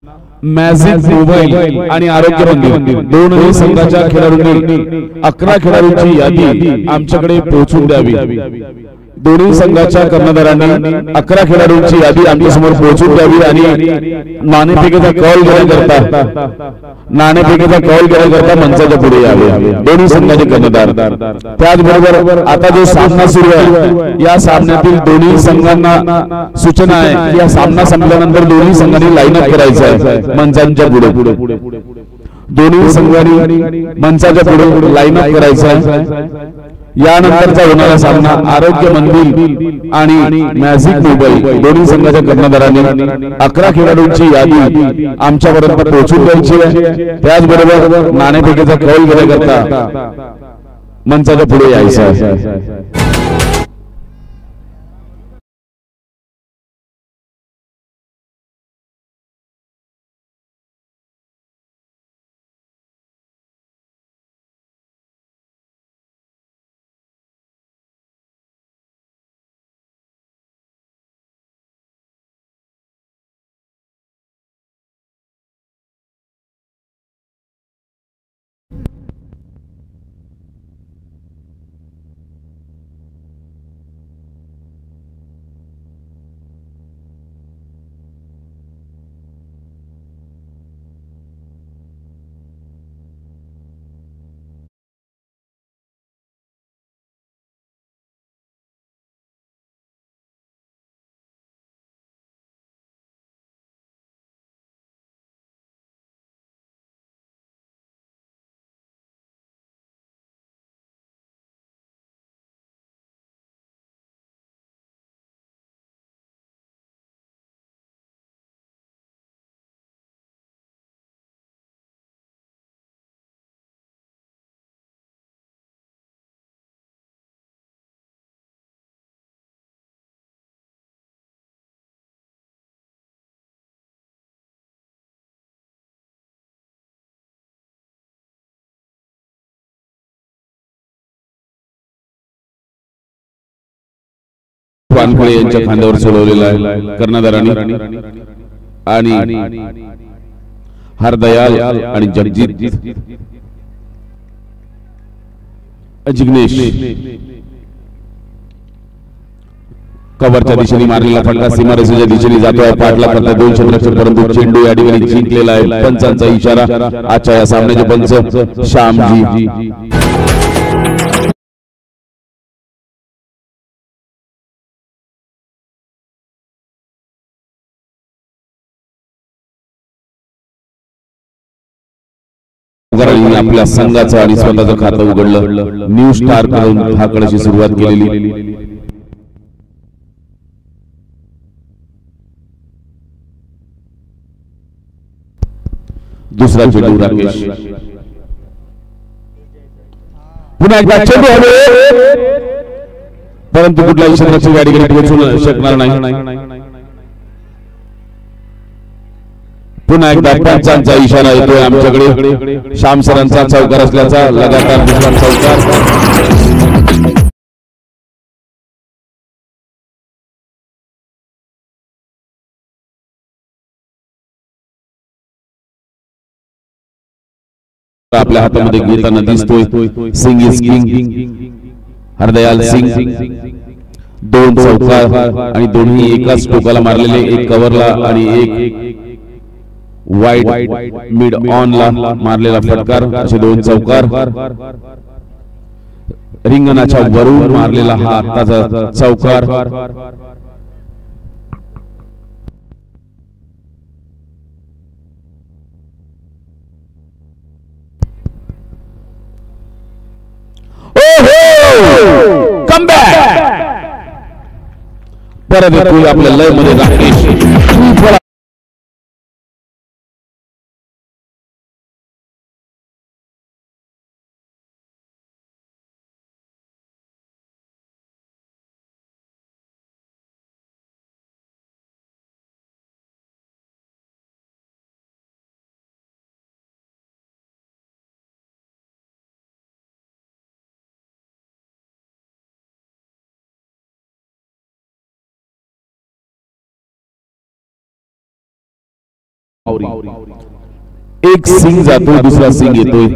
मॅजिक मोबाईल आणि आरोग्य मंदिर दोनही संघाच्या खेळाडूंनी 11 खेळाडूंची यादी आमच्याकडे पोहोचून द्यावी। दोन्ही संघाच्या कर्णधारांनी 11 खेळाडूंची यादी आमच्या समोर पोहोचून द्यावी आणि नाणेफेकीचा कॉल घेण्याकरता मंचाच्या पुढे यावे दोन्ही संघाचे कर्णधार। त्याचबरोबर आता जो सामना सुरू आहे या सामन्यातील दोन्ही संघांना सूचना आहे की या सामना संपल्यानंतर दोन्ही संघांनी लाईन अप करायचं आहे मंचाच्या पुढे। दोन्ही संघांनी मंचाच्या पुढे लाईन अप करायचं आहे। यानंतरचा होणारा सामना आरोग्य मंदिर आणि मॅजिक मोबाईल दोन्ही संघाच्या कर्णधारांनी 11 खेळाडूंची यादी आमच्यापर्यंत पोहोचून द्यायची आहे। त्याचबरोबर नाणेफेकीचा कौल घेण्याकरता मंचाच्या पुढे यायचं आहे। वानखळे यांच्या खांद्यावर सोडवलेला आहे कर्णधारांनी आणि हरदयाल आणि जगजीत जिग्नेश कव्हरच्या दिशेने मारलेला फटका सीमारेषेच्या दिशेने जातोय पाठला करता 2 क्षेत्ररक्षक परंतु चेंडू या ठिकाणी जिंकलेला आहे। पंचांचा इशारा आजच्या या सामन्याचे पंच श्यामजी आपल्या संघाचं आणि स्वतःचं खातं उघडलं। न्यू स्टार कडून हा खेळाची सुरुवात केलेली। दुसरा चेंडू राकेश पुन्हा एकदा चेंडू हवे परंतु कुठल्याही क्षेत्राची गाडी पोहोचू शकणार नाही। पुन्हा एकदा पंचांचा इशारा येतोय आमच्याकडे श्याम सरांचा चौकार असल्याचा लगातार दुसरा चौकार। आपल्या हातामध्ये घेताना दिसतोय सिंग इज किंग हरदयाल सिंग 2 चौकार आणि दोन्ही एकाच टोकाला मारलेले एक कव्हरला आणि एक वाईड मिड ऑन ला मारलेला फटकार असे 2 चौकार। रिंगणाच्या वरून मारलेला हा आत्ताचा चौकार। परत आपल्या लय मध्ये राकेश एक सिंग जातो, दुसरा सिंग येतोय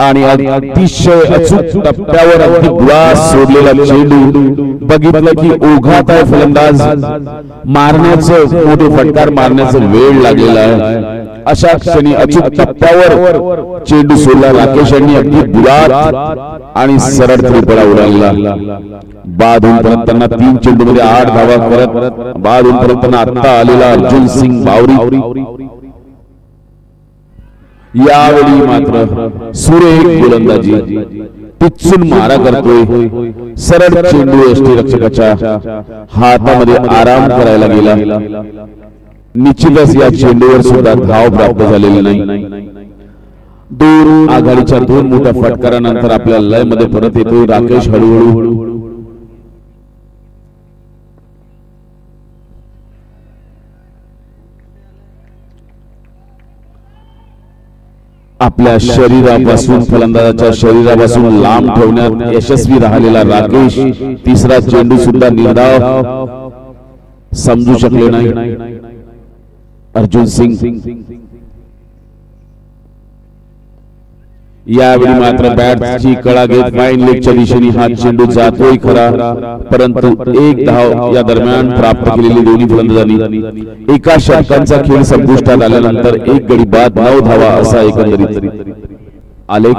आणि अतिशय अचूक टप्प्यावर अगदी ग्लास सोडलेला चेंडू बघितलं की ओघात आहे फलंदाज, मारण्याचं मोठे फटकार मारण्याचं वेळ लागलेला आहे. अशा क्षणी अचूक टप्प्यावर चेंडू सोडला राकेश यांनी, अगदी बुलात आणि सरळ त्रिपुरा उडाला. बाद होऊन त्यांना 3 चेंडू मध्ये 8 धावा करत बाद होऊन त्यांना आता आलेला अर्जुन सिंग बावरी यावेळी मात्र सुरेख गोलंदाजी, टिचून मारा करतोय. सरळ चेंडू यष्टीरक्षकाच्या हातामध्ये आराम करायला गेला. निश्चितच या चेंडूवर सुद्धा धाव प्राप्त झालेली नाही. दूर आघाडीच्या 2 मोठ्या फटकारानंतर आपल्या लय मध्ये परत येतोय राकेश हळूहळू. आपल्या शरीरापासून फलंदाजाच्या शरीरापासून लांब ठेवण्यात यशस्वी राहिलेला राकेश तिसरा चेंडू सुद्धा निर्धाव समजू शकले नाही. अर्जुन सिंग यावेळी मात्र बॅटची कळा घेत फाईन लेगच्या दिशेने हा चेंडू जातोय खरा, परंतु 1 धाव या दरम्यान प्राप्त केलेली दोन्ही फलंदाजांनी. एका षटकांचा खेळ संपुष्टात आल्यानंतर 1 गडी बाद 9 धावा असा एकंदरीत आलेख.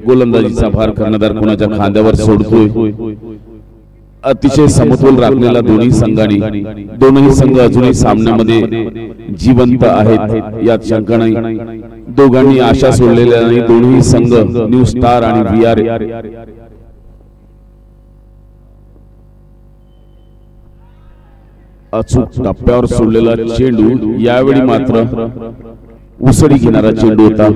गोलंदाजीचा भार कर्णधार कोणाच्या खांद्यावर सोडतोय. अतिशय समतोल राखलेला दोन्ही संघ अजूनही सामन्यामध्ये जिवंत आहेत यात शंका नाही. दोघांनी आशा सोडलेल्या नाही. दोन्ही संघ न्यू स्टार आणि VR अचूक टप्प्यावर सोडलेला चेंडू यावेळी मात्र उसळी घेणारा चेंडू होता.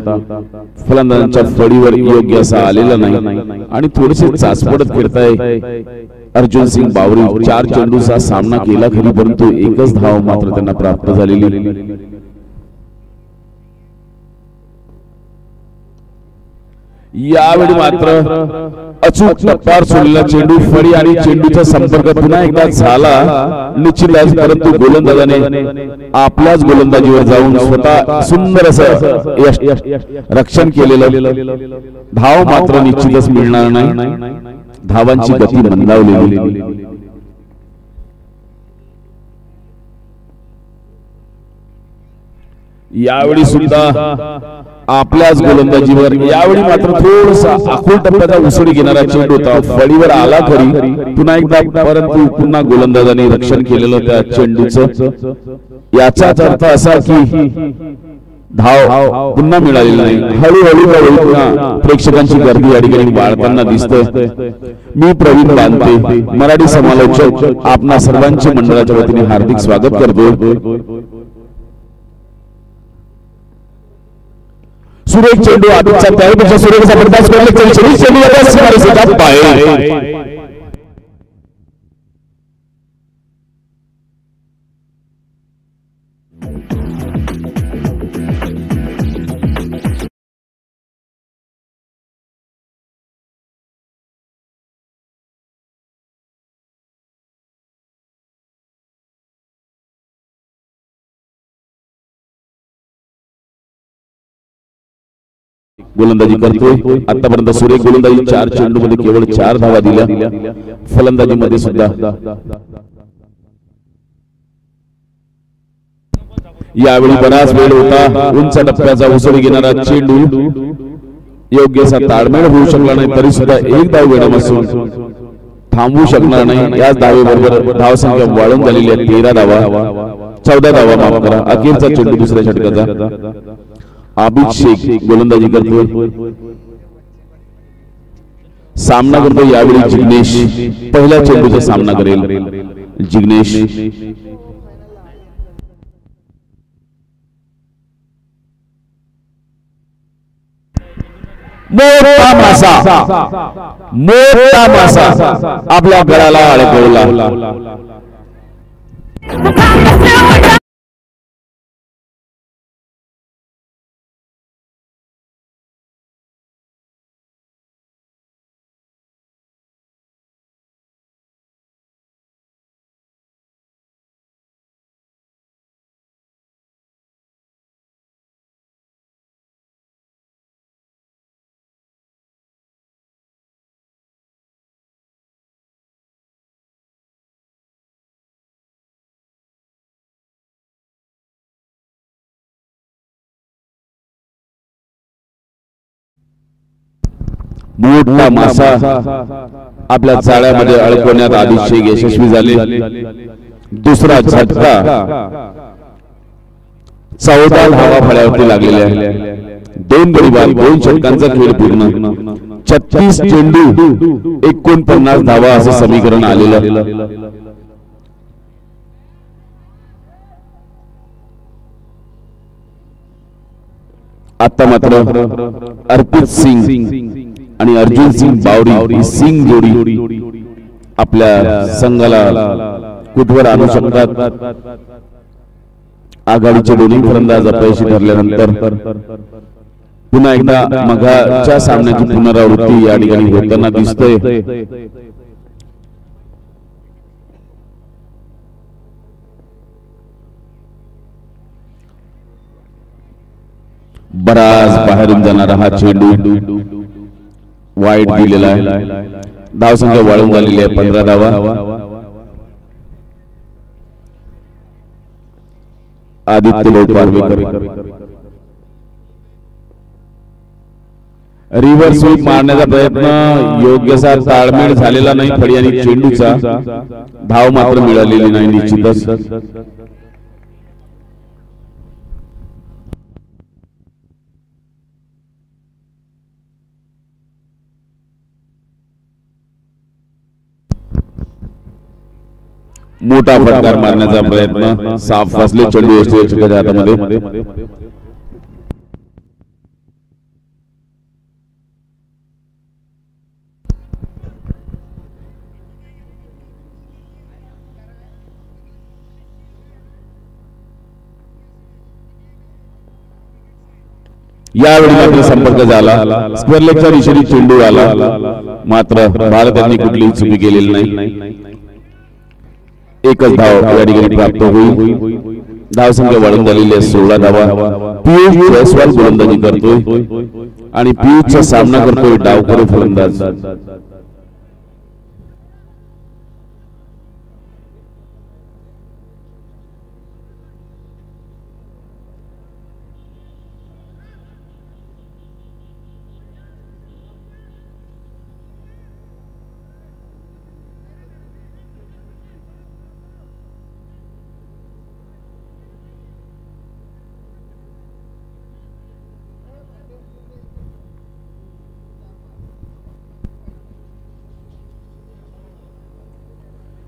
फलंदाजांच्या फळीवर योग्य असा आलेला नाही आणि थोडेसे चाचपडत खेळताय अर्जुन सिंग बावरी. 4 चेंडूचा सामना केला खरी, परंतु 1च धाव मात्र त्यांना प्राप्त झालेली. यावेळी मात्र अचूक टप्प्यावर सोडलेला चेंडू फळी आणि चेंडूचा संपर्क पुन्हा एकदा झाला निश्चितच, परंतु गोलंदाजाने आपल्याच गोलंदाजीवर जाऊन स्वतः सुंदर असं रक्षण केलेलं. धाव मात्र निश्चितच मिळणार नाही. धावांची गती मंदावलेली. यावेळी सुद्धा आपल्याच गोलंदाजीवर यावेळी मात्र थोडासा आखूड टप्प्याचा उसळी घेणारा चेंडू होता. फळीवर आला खरी पुन्हा एकदा, परंतु पुन्हा गोलंदाजाने रक्षण केलेलं त्या चेंडूचं. याचाच अर्थ असा की धाव पुन्हा मिळालेली नाही. हळूहळू पुन्हा प्रेक्षकांची गर्दी या ठिकाणी वाढताना दिसते. मी प्रवीण बांधते, मराठी समालोचक, आपणा सर्वांचे मंडळाच्या वतीने हार्दिक स्वागत करतो. सुरेख चेंडू आधीच्या त्यापेक्षा सुरेख जबरदस्त चेंडू बाहेर. गोलंदाजी करतोय आतापर्यंत सुरेख गोलंदाजी. 4 चेंडू मध्ये केवळ 4 धावा दिल्या. फलंदाजी मध्ये सुद्धा यावेळी बराच वेळ होता. उंच टप्प्याचा उसळी घेणारा चेंडू योग्य असा ताळमेळ होऊ शकला नाही, तरी सुद्धा 1 धाव घेणं असून थांबवू शकणार नाही. याच धावेबरोबर धावसंख्या वाढून झालेली आहे. 13 धावा, 14 धावा माफ करा. अखेरचा चेंडू दुसऱ्या षटकाचा. आबिद शेख गोलंदाजी करतोय. सामना करतो यावेळी जिग्नेश पहिल्या चेंडूचा सामना करेल जिग्नेश मोठा मासा आपल्या गळाला अडकवला मोठा मासा आपल्या जाळ्यामध्ये अडकवण्यात अतिशय यशस्वी झाले दुसरा झटका 14 धावा फळ्यावरती लागलेल्या आहेत 2 गडी बाद 2 षटकांचा खेळ पूर्ण 36 चेंडू 49 धावा असे समीकरण आलेलं आता मात्र अर्पित सिंग आणि अर्जुन सिंग बावरी ही सिंग जोडी आपल्या संघाला कुठवर आणू शकतात आघाडीचे दोन्ही फलंदाज अपयशी ठरल्यानंतर पुन्हा एकदा मगाच्या सामन्याची पुनरावृत्ती या ठिकाणी होताना दिसतोय बराच बाहेरून जाणारा हा चेंडू वाईट दिलेला आहे धावसंख्या वाढून झालेली आहे 15 धावा आदित्य लोटवारवेकर रिव्हर स्वीप मारण्याचा प्रयत्न योग्यसा ताळमेळ झालेला नाही फळी आणि चेंडूचा धाव मात्र मिळालेली नाही निश्चितच मोठा फटकार मारण्याचा प्रयत्न साफ फसले चेंडू यष्टीच्या हातामध्ये यावेळी मात्र संपर्क झाला स्क्वेअर लेगच्या दिशेने चेंडू आला मात्र भारताने कुठलीही चुकी केलेली नाही एकच धाव या ठिकाणी प्राप्त होईल धावसंख्या वाढून झालेली आहे 16 धावा पियुष जयस्वाल गोलंदाजी करतोय आणि पियुषचा सामना करतोय डावखोर फलंदाज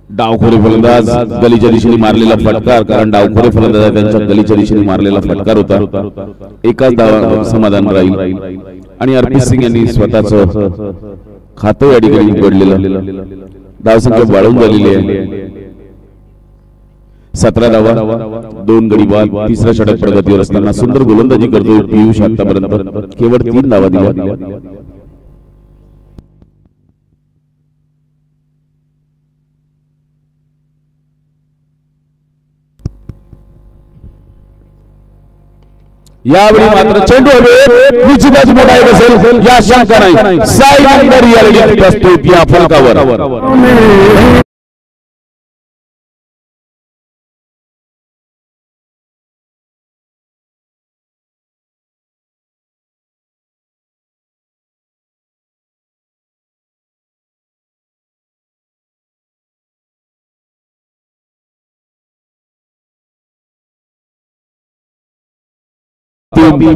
डावखोरे फलंदाज गलीच्या दिशेने मारलेला फटकार कारण डावखोरे फलंदाज त्यांच्या गलीच्या दिशेने मारलेला फटकार होता एकाच धावा समाधान राहील आणि अर्पित सिंग यांनी स्वतःच खातं या ठिकाणी उघडलेलं धावसंख्या वाढून झालेली आहे 17 धावा 2 गडी बाद तिसऱ्या षटक प्रगतीवर असताना सुंदर गोलंदाजी करतोय पियुष आतापर्यंत केवळ 3 धावा दिल्या यावेळी मात्र चेंडू निश्चितच मोठा एक असेल या शंका नाही साई रियालिटी प्रस्तुत या फलकावर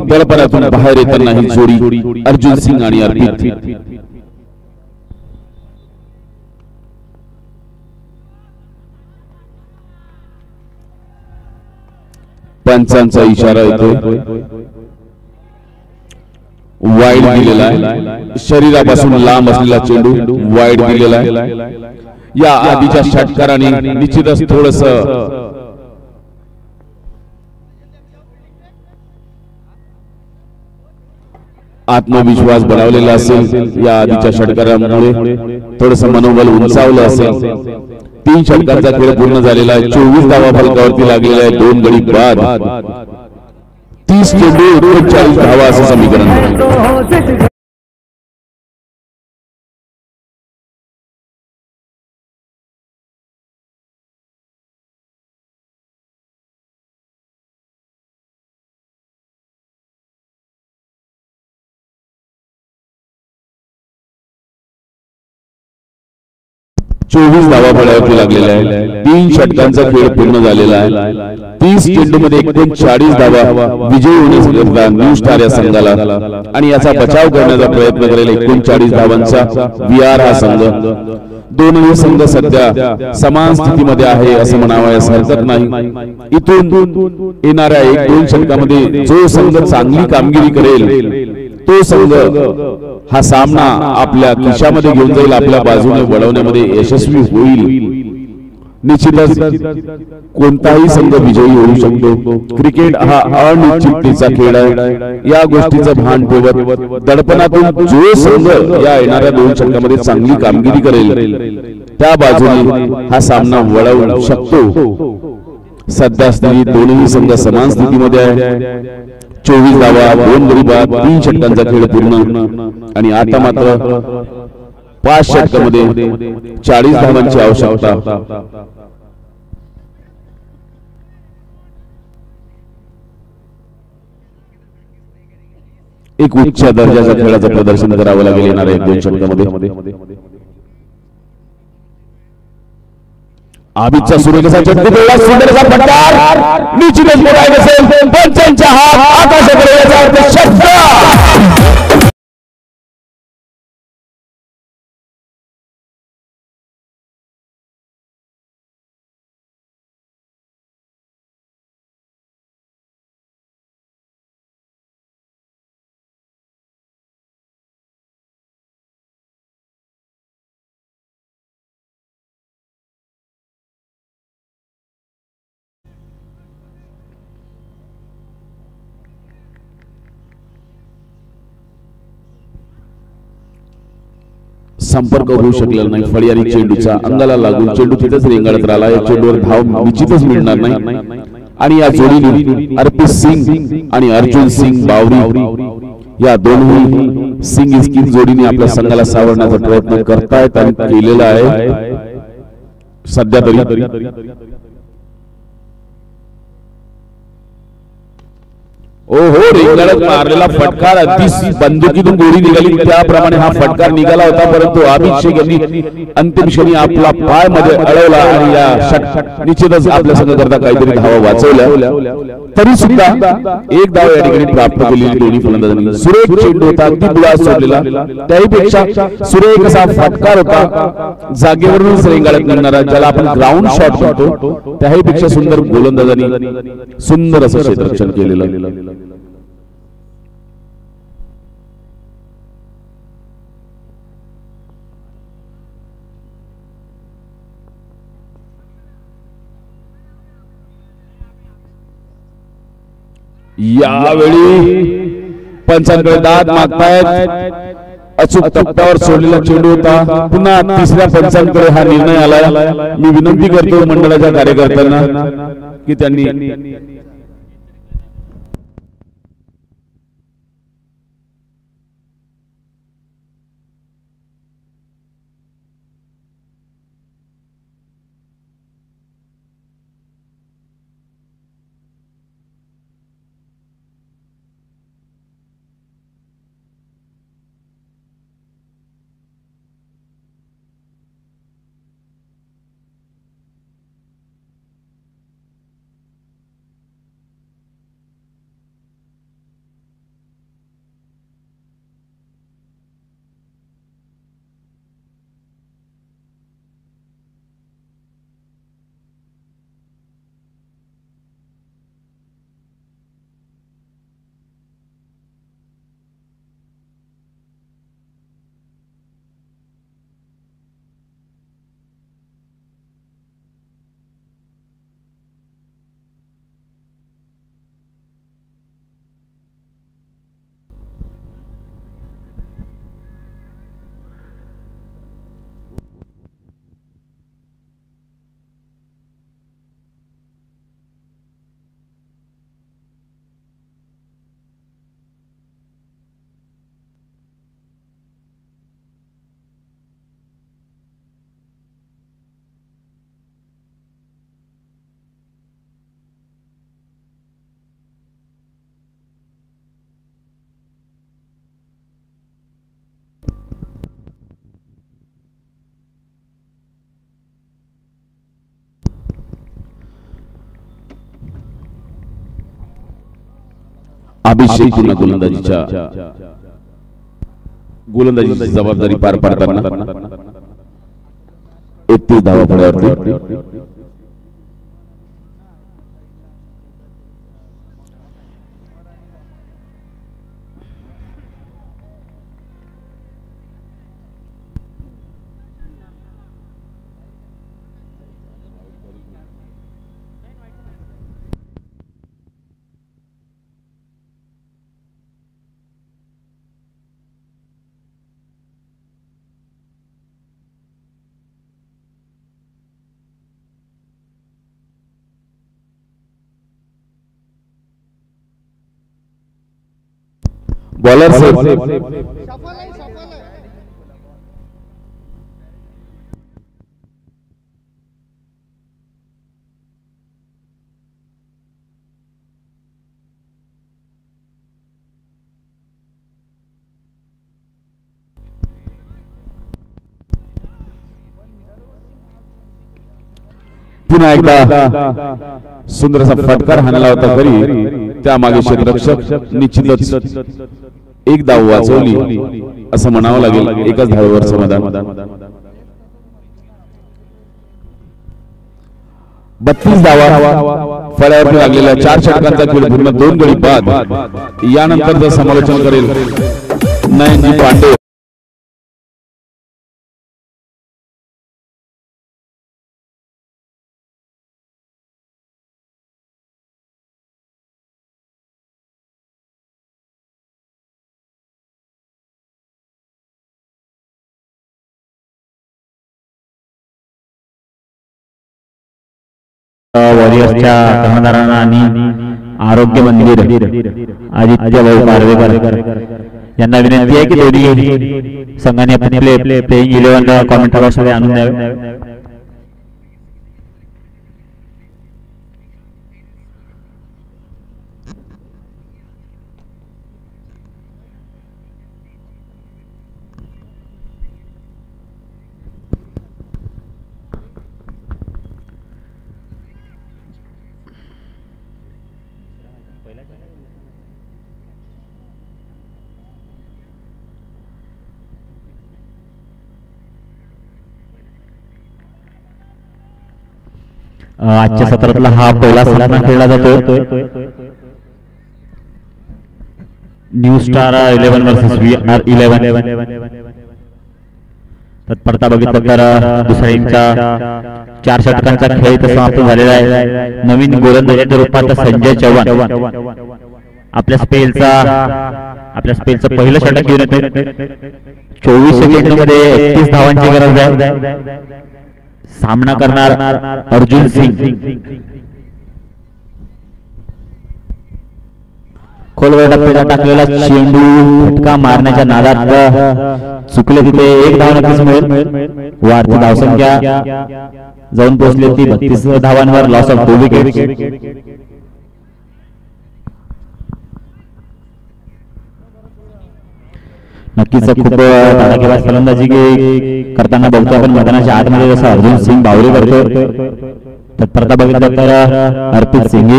बळपणातून बाहेर येताना ही जोडी अर्जुन सिंग आणि अर्पित पंचांचा इशारा येतोय, वाईड दिलेला आहे. शरीरापासून लांब असलेला चेंडू वाईड दिलेला आहे. या आधीच्या षटकाराने निश्चितच थोडस आत्मविश्वास बनवलेला असेल. या आधीच्या षटकारामुळे थोडस मनोबल उंचावलं असेल. 3 षटकांचा खेळ पूर्ण झालेला आहे. 24 धावा फलकावरती लागलेला आहे. 2 गडी बाद, 30 चेंडू 39 धावा असं समीकरण आहे. चोवीस धावा फळ्यावरती लागलेल्या आहे. 3 षटकांचा खेळ पूर्ण झालेला आहे. 30 चेंडू मध्ये 39 धावा विजयी होण्याकरिता न्यू स्टार या संघाला आणि याचा बचाव करण्याचा प्रयत्न करेल 39 धावांचा VR हा संघ. दोनही संघ सध्या समान स्थितीमध्ये आहे असं म्हणावयास हरकत नाही. इथून येणाऱ्या 1-2 षटकामध्ये जो संघ चांगली कामगिरी करेल तो संघ हा सामना आपल्या खिशामध्ये घेऊन जाईल, आपल्या बाजूने वळवण्यामध्ये यशस्वी होईल. निश्चितच कोणताही संघ विजयी होऊ शकतो. क्रिकेट हा अनिश्चिततेचा खेळ आहे. या गोष्टीचं भान ठेवत दडपणातून जो संघ या येणाऱ्या 2 षटकामध्ये चांगली कामगिरी करेल त्या बाजूने हा सामना वळवू शकतो. सध्या स्थितीत दोन्ही संघ समान स्थितीमध्ये आहे. 24 धावा 2 गडी बाद, 3 षटकांचा खेळ पूर्ण आणि आता मात्र 5 षटकामध्ये 40 धावांची आवश्यकता. एक उच्च दर्जाच्या खेळाचं प्रदर्शन करावं लागेल येणाऱ्या 1-2 षटकामध्ये. आबिदचा सुरेखचा चेंडू एवढा सुंदर असा फटकार निश्चितच मोडायला असेल. पंचांच्या हात आकाशाकडे याचा अर्थ शस्त्र. संपर्क होऊ शकलेला नाही. फळी आणि चेंडूचा अंगाला लागून चेंडू तिथेच रेंगाळत राहिला. या चेंडूवर धाव निश्चितच मिळणार नाही आणि या जोडीने अर्पित सिंग आणि अर्जुन सिंग बावरी या दोन्ही सिंग स्किन जोडीने आपल्या संघाला सावरण्याचा प्रयत्न करतायत आणि केलेला आहे सध्या तरी. ओहो, रेंगाळत मारलेला फटकार अगदी बंदुकीतून गोळी निघाली त्याप्रमाणे हा फटकार निघाला होता. परंतु आबिद शेख यांनी अंतिम क्षणी आपला पाय मध्ये अडवला आणि या निश्चितच आपल्या संघ करता काहीतरी धावा वाचवल्या. तरी सुद्धा एक धाव या ठिकाणी प्राप्त केलेली दोन्ही फलंदाजांनी. सुरेख चेंडू होता, अगदी बुळा सोडलेला. त्याहीपेक्षा सुरेख असा फटकार होता, जागेवरूनच रेंगाळत निघणारा, ज्याला आपण ग्राउंड शॉट म्हणतो. त्याहीपेक्षा सुंदर गोलंदाजांनी सुंदर असं क्षेत्ररक्षण केलेलं. यावेळी पंचांकडे दाद मागतायत. अचूक टप्प्यावर सोडलेला चेंडू होता. पुन्हा तिसऱ्या पंचांकडे हा निर्णय आलाय. मी विनंती करतो मंडळाच्या कार्यकर्त्यांना की त्यांनी अभिषेक पुन्हा गोलंदाजीची जबाबदारी पार पाडताना 31 धावा पड्यावरती. Bowler safe. पुन्हा एकदा सुंदर असा फटकार हाणला होता तरी त्यामागे क्षेत्ररक्षक निश्चितच एक धाव वाचवली असं म्हणावं लागेल. एकाच धावेवर समाधान. 32 धावा फळ्यावरती लागलेल्या 4 षटकांचा खेळ पूर्ण 2 गडी बाद. यानंतरचं समालोचन करेल नयनजी पांडे. वॉरियर्सच्या कर्मधारांना आणि आरोग्य मंदिर आदित्य भाऊ पारवेकर यांना विनंती आहे की दोन्ही संघाने आपले प्लेइंग 11 कॉमेंट्री बॉक्समध्ये आणून द्यावे. आजच्या सत्रातला हा पहिला सामना खेळला जातो. New star 11 versus VR 11. तत्परता बघितलं तर दुसऱ्या इनिंगचा 4 षटकांचा खेळ तसा समाप्त झालेला आहे. नवीन गोलंदाजाच्या रूपात संजय चव्हाण आपल्या स्पेलचं पहिलं षटक घेऊन येतो. 24 सेकंड मध्ये 31 धावांची गरज आहे. सामना करणार अर्जुन सिंग. खोलवर टप्प्याला टाकलेला चेंडू फटका मारण्याच्या नादात चुकले तिथे 1 धाव नक्कीच मिळेल. वाढती धावसंख्या जाऊन पोहोचली ती 32 धावांवर. Loss of 2 wicket. नक्कीच खूप धडाकेबाज फलंदाजी करताना बघतो आपण मैदानाच्या आतमध्ये जसं अर्जुन सिंग बावरी करतो. तत्परता बघितलं तर अर्पित सिंग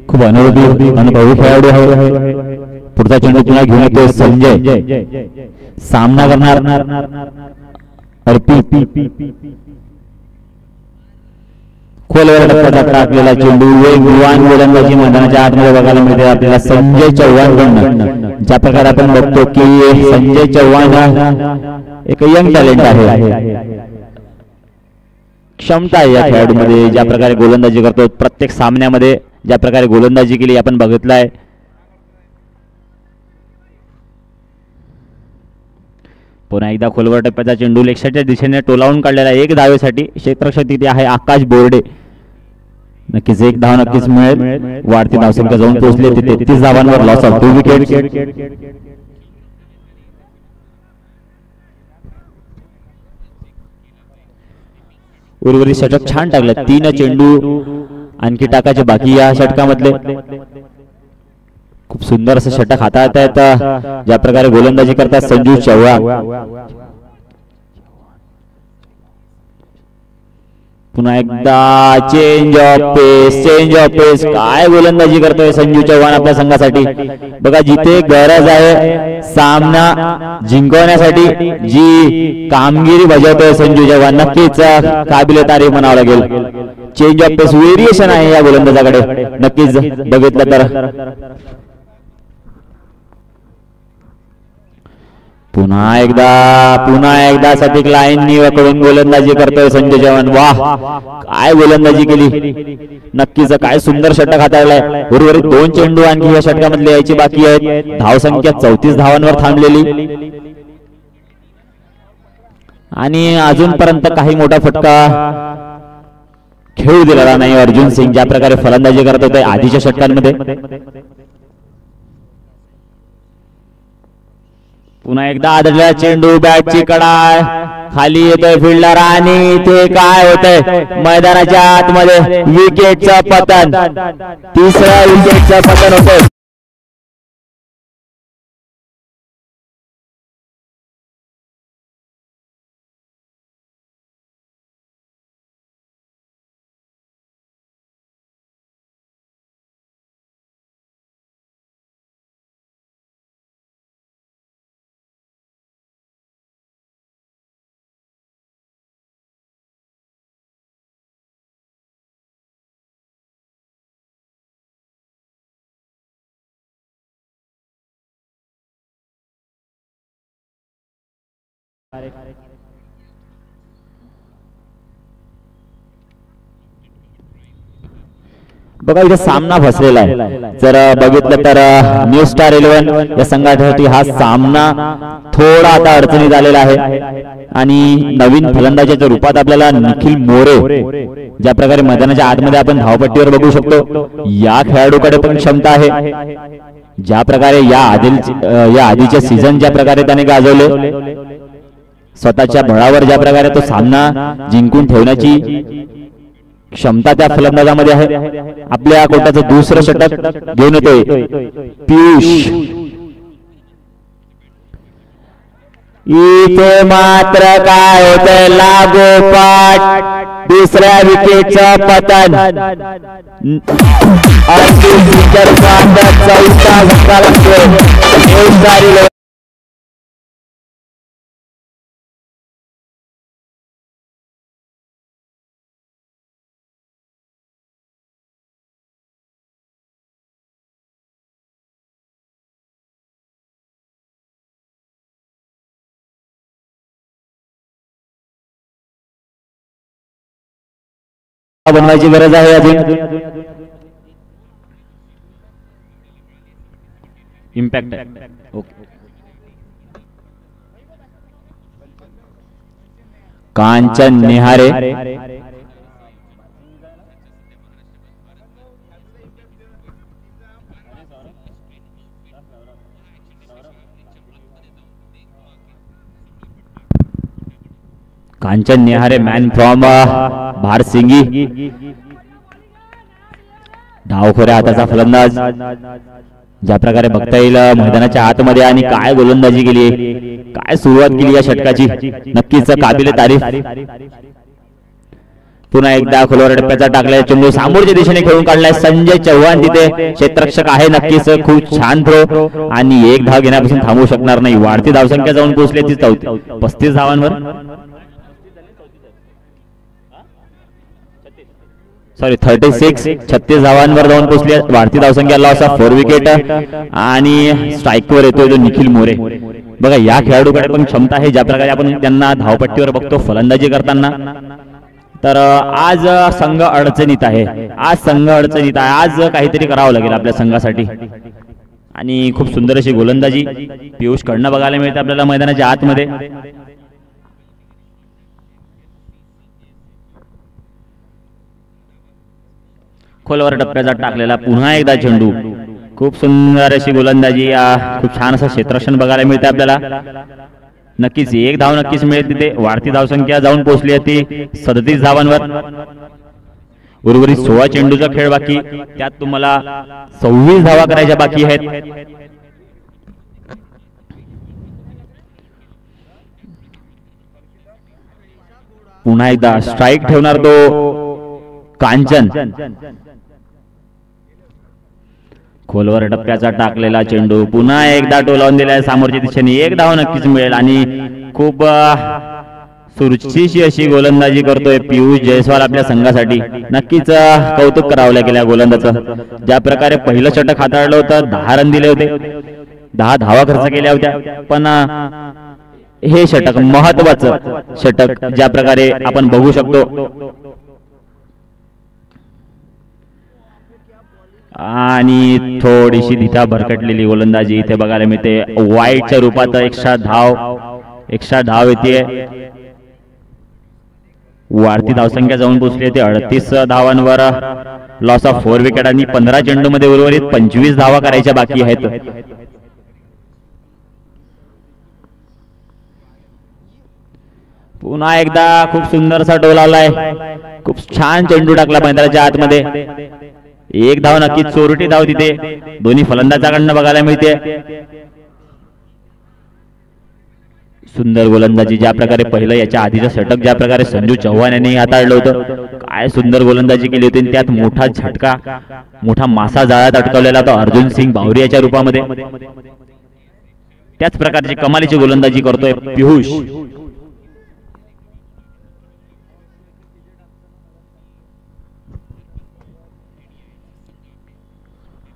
खूप अनुभवी खेळाडू आहे. पुढचा चेंडू पुन्हा घेऊन येतो संजय. सामना करणार अर्पित. खोलवर टप्प्यात टाकलेला चेंडू वेगवान गोलंदाजी मैदानाच्या आतमध्ये बघायला मिळते आपल्याला संजय चव्हाण. ज्या प्रकारे आपण बघतो की संजय चव्हाण एक यंग टॅलेंट आहे. क्षमता आहे या खेळाडूमध्ये. ज्या प्रकारे गोलंदाजी करतो प्रत्येक सामन्यामध्ये ज्या प्रकारे गोलंदाजी केली आपण बघितलं आहे. पुन्हा एकदा खोलवर टप्प्याचा चेंडू लेगसाईडच्या दिशेने टोलावून काढलेला 1 धावेसाठी. क्षेत्ररक्षक तिथे आहे आकाश बोर्डे. नक्कीच 1 धाव नक्कीच मिळेल. वाढती धावसंख्या जाऊन पोहोचली ती 33 धावांवर. Loss of 2 wicket. उर्वरित षटक छान टाकलं. 3 चेंडू आणखी टाकायचे बाकी या षटकामधले. खूप सुंदर असं षटक हाताळत आहेत. ज्या प्रकारे गोलंदाजी करतात संजू चव्हाण. पुन्हा एकदा चेंज ऑफ पेस काय गोलंदाजी करतोय संजू चव्हाण आपल्या संघासाठी. बघा जिथे गरज आहे सामना जिंकवण्यासाठी जी कामगिरी बजावतोय संजू चव्हाण नक्कीच काबिले तारीफ म्हणावं लागेल. चेंज ऑफ पेस व्हेरिएशन आहे या गोलंदाजाकडे नक्कीच बघितलं तर. पुन्हा एकदा सतिक लाईन कडून गोलंदाजी करतोय संजय चव्हाण. वाह काय गोलंदाजी केली. नक्कीच काय सुंदर षटक हाताळलाय. उर्वरित 2 चेंडू आणखी या षटकामध्ये यायची बाकी आहेत. धावसंख्या 34 धावांवर थांबलेली आणि अजूनपर्यंत काही मोठा फटका खेळू दिलेला नाही अर्जुन सिंग ज्या प्रकारे फलंदाजी करत होते आधीच्या षटकांमध्ये. पुन्हा एकदा आदळला चेंडू बॅटची कडा खाली येतोय फिल्डर आणि ते काय होतंय मैदानाच्या आतमध्ये विकेटचं पतन. तिसरं विकेटचं पतन होतंय. बघा इथे सामना फसलेला आहे. जर बघितलं तर न्यू स्टार 11 या संघासाठी हा सामना थोडा आता अडचणीत आलेला आहे आणि नवीन फलंदाजाच्या रूपात आपल्याला निखिल मोरे ज्या प्रकारे मैदानाच्या आतमध्ये आपण धावपट्टीवर बघू शकतो या खेळाडूकडे पण क्षमता आहे. ज्या प्रकारे या आधीच्या सीझन ज्या प्रकारे त्याने गाजवले स्वतःच्या बळावर ज्या प्रकारे तो सामना जिंकून ठेवण्याची क्षमता त्या फलंदाजामध्ये आहे. आपल्या कोटाचं दुसरं षटक घेऊन येतोय पियुष. इथे मात्र काय होतंय लागोपाठ दुसऱ्या विकेटचं पतन. चौथा झटका लागतोय. बनवायची गरज आहे अजून. Impact okay. कांचन निहारे कांचन निहारे मॅन फ्रॉम भारसिंगी डावखोऱ्या हाताचा फलंदाज. ज्या प्रकारे बघता येईल मैदानाच्या आतमध्ये आणि काय गोलंदाजी केली काय सुरुवात केली या षटकाची नक्कीच काबिले तारीफ. पुन्हा एकदा खोलवर टप्प्याचा टाकलाय चेंडू समोरच्या दिशेने खेळून काढलाय संजय चव्हाण. तिथे क्षेत्ररक्षक आहे नक्कीच खूप छान थ्रो आणि एक धाव घेण्यापासून थांबू शकणार नाही. वाढती धावसंख्या जाऊन पोहोचली ती 35 धावांवर. सॉरी 36 धावांवर जाऊन पोहोचले. वाढती धावसंख्या लॉस ऑफ 4 विकेट आणि स्ट्राईकवर येतोय तो निखिल मोरे. बघा या खेळाडूकडे पण क्षमता आहे ज्या प्रकारे आपण त्यांना धावपट्टीवर बघतो फलंदाजी करताना. तर आज संघ अडचणीत आहे. आज काहीतरी करावं लागेल आपल्या संघासाठी आणि खूप सुंदर अशी गोलंदाजी पियुष कडनं बघायला मिळते आपल्याला मैदानाच्या आतमध्ये. खोलवर टप्प्याचा टाकलेला पुन्हा एकदा चेंडू. खूप सुंदर अशी गोलंदाजी खूप छान असं क्षेत्ररक्षण बघायला मिळते आपल्याला. नक्कीच एक धाव नक्कीच मिळेल तिथे. वाढती धावसंख्या जाऊन पोहोचली ती 37 धावांवर. उर्वरित 16 चेंडूचा खेळ बाकी त्यात तुम्हाला 26 धावा करायच्या बाकी आहेत. पुन्हा एकदा स्ट्राइक ठेवणार तो कांचन. खोलवर टप्प्याचा टाकलेला चेंडू पुन्हा एकदा टोलावून दिलाय समोरच्या दिशेने. एक धाव नक्कीच मिळेल आणि खूप सुरुचीची अशी गोलंदाजी करतोय पियुष जयस्वाल आपल्या संघासाठी. नक्कीच कौतुक करावं लागेल या गोलंदाजाचं. ज्या प्रकारे पहिलं षटक हाताळलं होतं, 10 रन दिले होते, 10 धावा खर्च केल्या होत्या, पण हे षटक महत्वाचं षटक ज्या प्रकारे आपण बघू शकतो. आणि थोडीशी दिशा भरकटलेली गोलंदाजी इथे बघायला मिळते. वाईटच्या रूपात एक्स्ट्रा धाव येते. वाढती धावसंख्या जाऊन पोहोचली ते 38 धावांवर. लॉस ऑफ 4 विकेट आणि 15 चेंडूमध्ये उर्वरित 25 धावा करायच्या बाकी आहेत. पुन्हा एकदा खूप सुंदरसा डोल आलाय. खूप छान चेंडू टाकला मैदानाच्या आतमध्ये. एक धाव नक्कीच चोरटी धाव तिथे दोन्ही फलंदाजाकडनं बघायला मिळते. सुंदर गोलंदाजी ज्या प्रकारे पहिलं याच्या आधीचं षटक ज्या प्रकारे संजू चव्हाण यांनी हाताळलं होतं, काय सुंदर गोलंदाजी केली होती. त्यात मोठा झटका, मोठा मासा जाळ्यात अटकवलेला तो अर्जुन सिंग बावरी याच्या रूपामध्ये. त्याच प्रकारची कमालीची गोलंदाजी करतोय पियुष.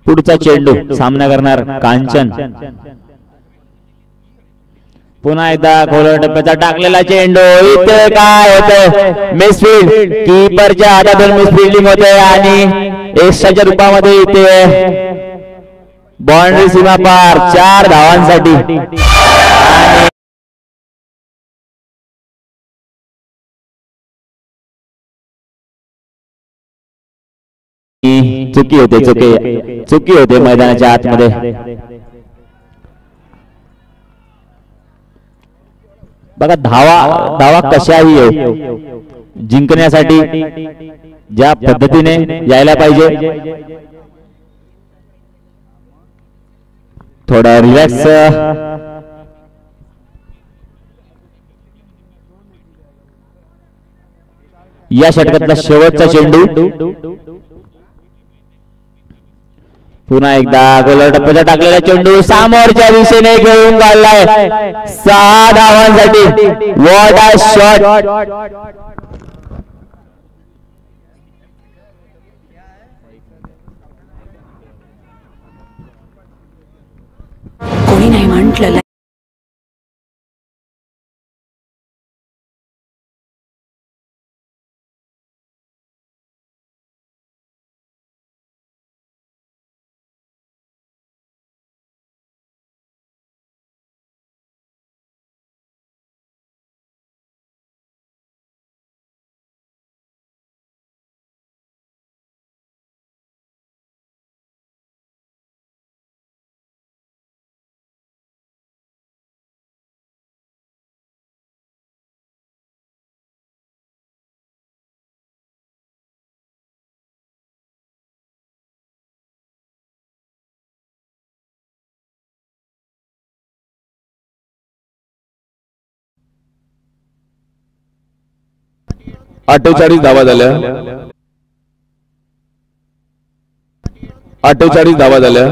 पुढचा चेंडू सामना करणार कांचन. पुन्हा एकदा खोलवर टप्प्याचा टाकलेला चेंडू. इथे काय होतं, मिसफील्ड, कीपरच्या हातातून मिसफिल्डिंग होते आणि एक्स्ट्राच्या रूपामध्ये इथे बाउंड्री सीमा पार 4 धावांसाठी. चुकी होते मैदानाच्या आतमध्ये. बघा धावा कशाही येऊ, जिंकण्यासाठी ज्या पद्धतीने यायला पाहिजे, थोडा रिलॅक्स. या षटकातला शेवटचा चेंडू. पुन्हा एकदा गोलर टप्प्याचा टाकलेला चेंडू समोरच्या दिशेने घेऊन काढलाय 6 धावांसाठी. What a shot. कोणी नाही म्हटलं अठ्ठेचाळीस धावा झाल्या. 48 धावा झाल्या.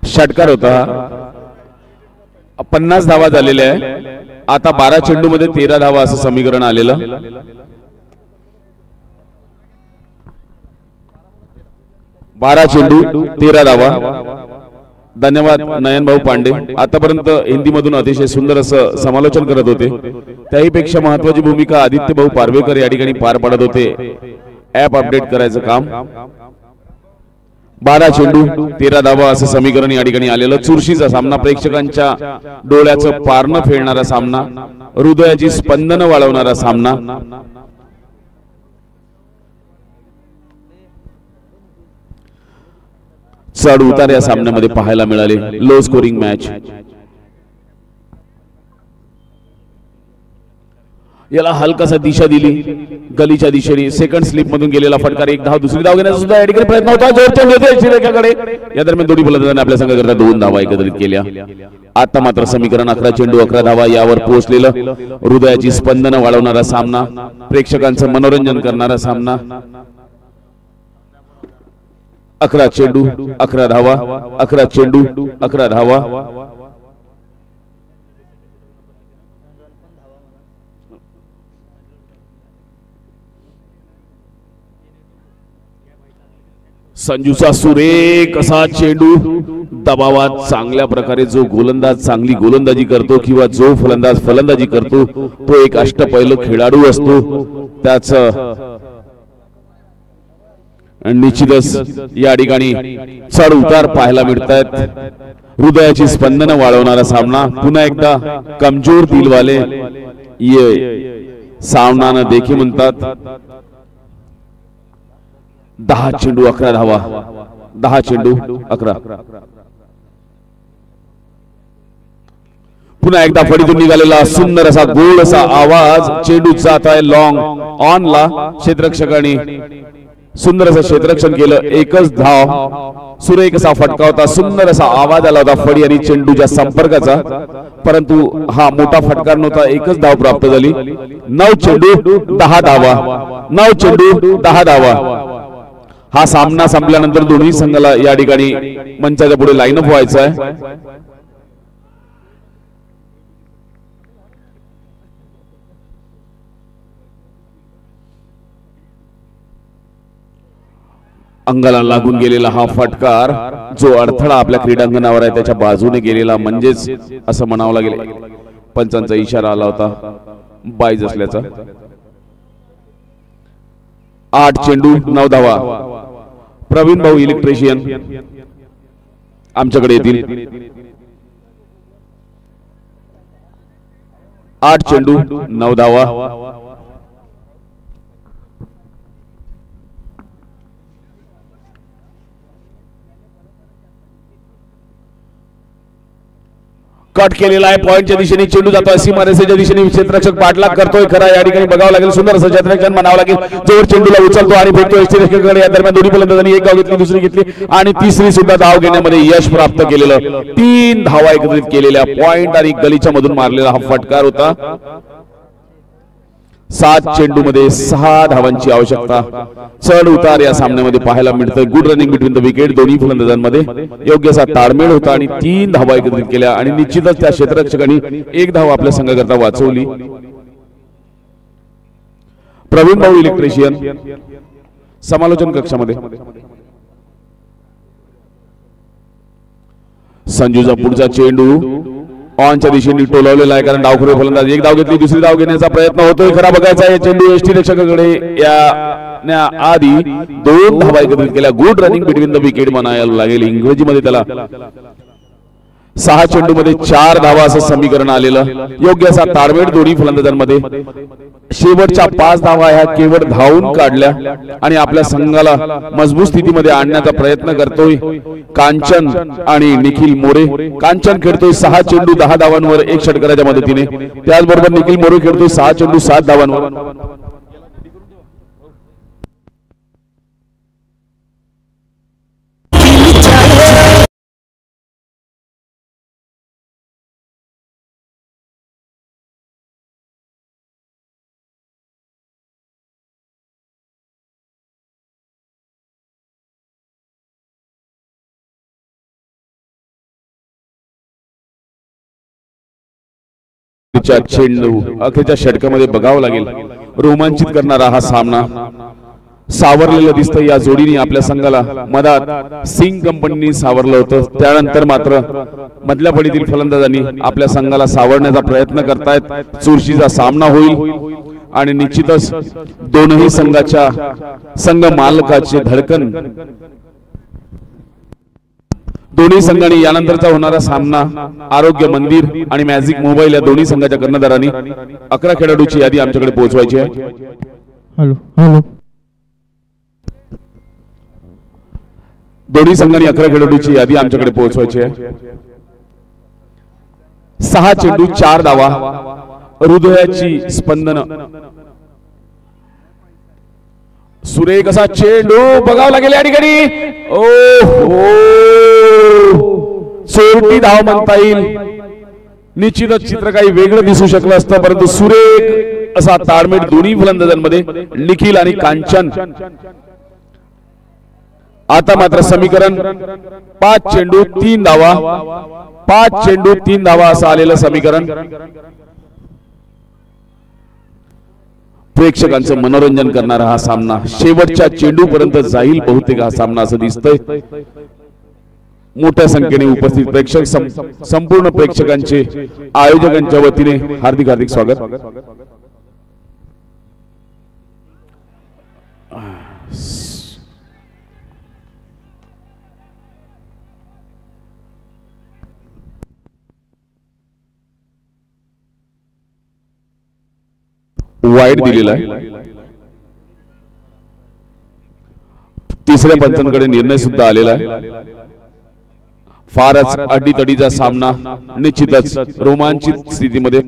षटकार होता 50 धावा झालेल्या आहे. आता 12 चेंडू मध्ये 13 धावा असं समीकरण आलेलं. 12 चेंडू 13 धावा. धन्यवाद नयन भाऊ पांडे. आतापर्यंत हिंदी मधून अतिशय सुंदर असं समालोचन करत होते. त्याही पेक्षा महत्वाची भूमिका आदित्य भाऊ पारवेकर या ठिकाणी पार पाडत होते. ऍप अपडेट करायचं काम. 12 चेंडू 13 धावा असं समीकरण या ठिकाणी आलेलं. चुरशीचा सामना, प्रेक्षकांच्या डोळ्याचं पारणं फेडणारा सामना, हृदयाची स्पंदनं वाढवणारा सामना. चढ उतार या सामन्यामध्ये पाहायला मिळाले. Low scoring match. याला हलकासा दिशा दिली गलीच्या दिशेने. सेकंड स्लिप मधून गेलेला फटकार. एक धाव, दुसरी धाव घेण्याचा सुद्धा या ठिकाणी प्रयत्न होता. जोरचेंडू येते श्रीरेखाकडे. या दरम्यान दोन्ही फलंदाजांनी आपल्या संघाकरता 2 धावा एकत्रित केल्या. आता मात्र समीकरण 11 चेंडू 11 धावा यावर पोहोचलेलं. हृदयाची स्पंदनं वाढवणारा सामना, प्रेक्षकांचं मनोरंजन करणारा सामना. 11 चेंडू 11 धावा. 11 चेंडू 11 धावा. संजूचा सुरेख असा चेंडू दबावात चांगल्या प्रकारे जो गोलंदाज चांगली गोलंदाजी करतो किंवा जो फलंदाज फलंदाजी करतो तो एक अष्टपैलू खेळाडू असतो. त्याच निश्चितच या ठिकाणी चढ उतार पाहायला मिळतात. हृदयाची स्पंदनं वाढवणारा सामना. पुन्हा एकदा कमजोर दिलवाले ये सामना देखील म्हणतात. 10 चेंडू 11 धावा. 10 चेंडू 11. पुन्हा एकदा फडीतून निघालेला सुंदर असा गोल असा आवाज. चेंडू जात आहे लॉंग ऑनला. क्षेत्ररक्षकाने सुंदर असं क्षेत्ररक्षण केलं. एकच धाव. सुरेख असा फटका होता. सुंदर असा आवाज आला होता फडी आणि चेंडूच्या संपर्काचा. परंतु हा मोठा फटकार नव्हता. एकच धाव प्राप्त झाली. 9 चेंडू 10 धावा. 9 चेंडू 10 धावा. हा सामना संपल्यानंतर दोन्ही संघाला या ठिकाणी मंचाच्या पुढे लाईन अप व्हायचा आहे. अंगाला लागून गेलेला हा फटकार जो अडथळा आपल्या क्रीडांगणावर आहे त्याच्या बाजूने गेलेला, म्हणजेच असं म्हणावं लागेल पंचांचा इशारा आला होता बाईज असल्याचा. 8 चेंडू 9 धावा. प्रवीण भाऊ इलेक्ट्रिशियन आमच्याकडे येतील. 8 चेंडू 9 धावा. कट केलेला आहे. पॉइंटच्या दिशेने चेंडू जातोय. सीमारेषेच्या दिशेने क्षेत्ररक्षक पाठलाग करतोय. खरा या ठिकाणी बघावं लागेल. सुंदर असं क्षेत्ररक्षण म्हणावं लागेल. जोर चेंडूला उचलतो आणि फेकतो क्षेत्ररक्षकाकडे. या दरम्यान दोन्ही फलंदाजांनी एक धाव घेतली, दुसरी घेतली आणि तिसरी सुद्धा धाव घेण्यामध्ये यश प्राप्त केलेलं. 3 धावा एकत्रित केलेल्या. पॉइंट आणि गलीच्या मधून मारलेला हा फटकार होता. 7 चेंडू मध्ये 6 धावांची आवश्यकता. चढ उतार या सामन्यामध्ये पाहायला मिळतं. Good running between the wicket. दोन्ही फलंदाजांमध्ये योग्य असा ताळमेळ होता आणि 3 धावा एकत्रित केल्या आणि निश्चितच त्या क्षेत्ररक्षकांनी 1 धाव आपल्या संघाकरता वाचवली. प्रवीण भाऊ इलेक्ट्रिशियन समालोचन कक्षामध्ये. संजूचा पुढचा चेंडू ऑनच्या दिशेने टोलवलेला आहे, कारण डावखुरे फलंदाज एक धाव घेतली, दुसरी धाव घेण्याचा प्रयत्न होतोय. खरा बघायचा आहे चेंडू एसटी रक्षकाकडे. या आधी 2 धावा एकत्रित केल्या. Good running between the wicket म्हणायला लागेल इंग्रजीमध्ये त्याला. 6 चेंडू मध्ये 4 धावा असं समीकरण आलेलं. योग्य असा ताळमेळ दोन्ही फलंदाजांमध्ये. शेवटच्या 5 धावा ह्या केवळ धावून काढल्या आणि आपल्या संघाला मजबूत स्थितीमध्ये आणण्याचा प्रयत्न करतोय कांचन आणि निखिल मोरे. कांचन खेळतोय 6 चेंडू 10 धावांवर 1 षटकाराच्या मदतीने. त्याचबरोबर निखिल मोरे खेळतोय 6 चेंडू 7 धावांवर. अखेरच्या चेंडू अखेरच्या षटकामध्ये बघावं लागेल रोमांचित करणारा हा सामना सावरलेलं दिसतं या जोडीने आपल्या संघाला मधात सिंग कंपनीने सावरलं होतं त्यानंतर मात्र मधल्या फळीतील फलंदाजांनी आपल्या संघाला सावरण्याचा प्रयत्न करतायत चुरशीचा सामना होईल आणि निश्चितच दोनही संघाच्या संघ मालकाचे धडकन दोन्ही संघांनी यानंतरचा होणारा सामना आरोग्य मंदिर आणि मॅजिक मोबाईल या दोन्ही संघाच्या कर्णधारांनी 11 खेळाडूची यादी आमच्याकडे पोहोचवायची आहे. हॅलो हॅलो दोन्ही संघांनी 11 खेळाडूची यादी आमच्याकडे पोहोचवायची आहे. 6 चेंडू 4 धावा हृदयाची स्पंदन सुरेख असा चेंडू बघावं लागेल या ठिकाणी ओ हो चोरटी धाव म्हणता येईल निश्चितच चित्र काही वेगळं दिसू शकलं असतं परंतु सुरेख असा ताळमेळ दोन्ही फलंदाजांमध्ये निखिल आणि कांचन. आता मात्र समीकरण 5 चेंडू 3 धावा 5 चेंडू 3 धावा असं आलेलं समीकरण प्रेक्षकांचं मनोरंजन करणारा हा सामना शेवटच्या चेंडू पर्यंत जाईल बहुतेक हा सामना असं दिसतंय. मोठ्या संख्येने उपस्थित प्रेक्षक संपूर्ण प्रेक्षकांचे आयोजकांच्या वतीने हार्दिक हार्दिक स्वागत. वाईट दिलेला आहे तिसऱ्या पंचांकडे निर्णय सुद्धा आलेला आहे. फारच अडीतडीचा सामना निश्चितच रोमांचित स्थितीमध्ये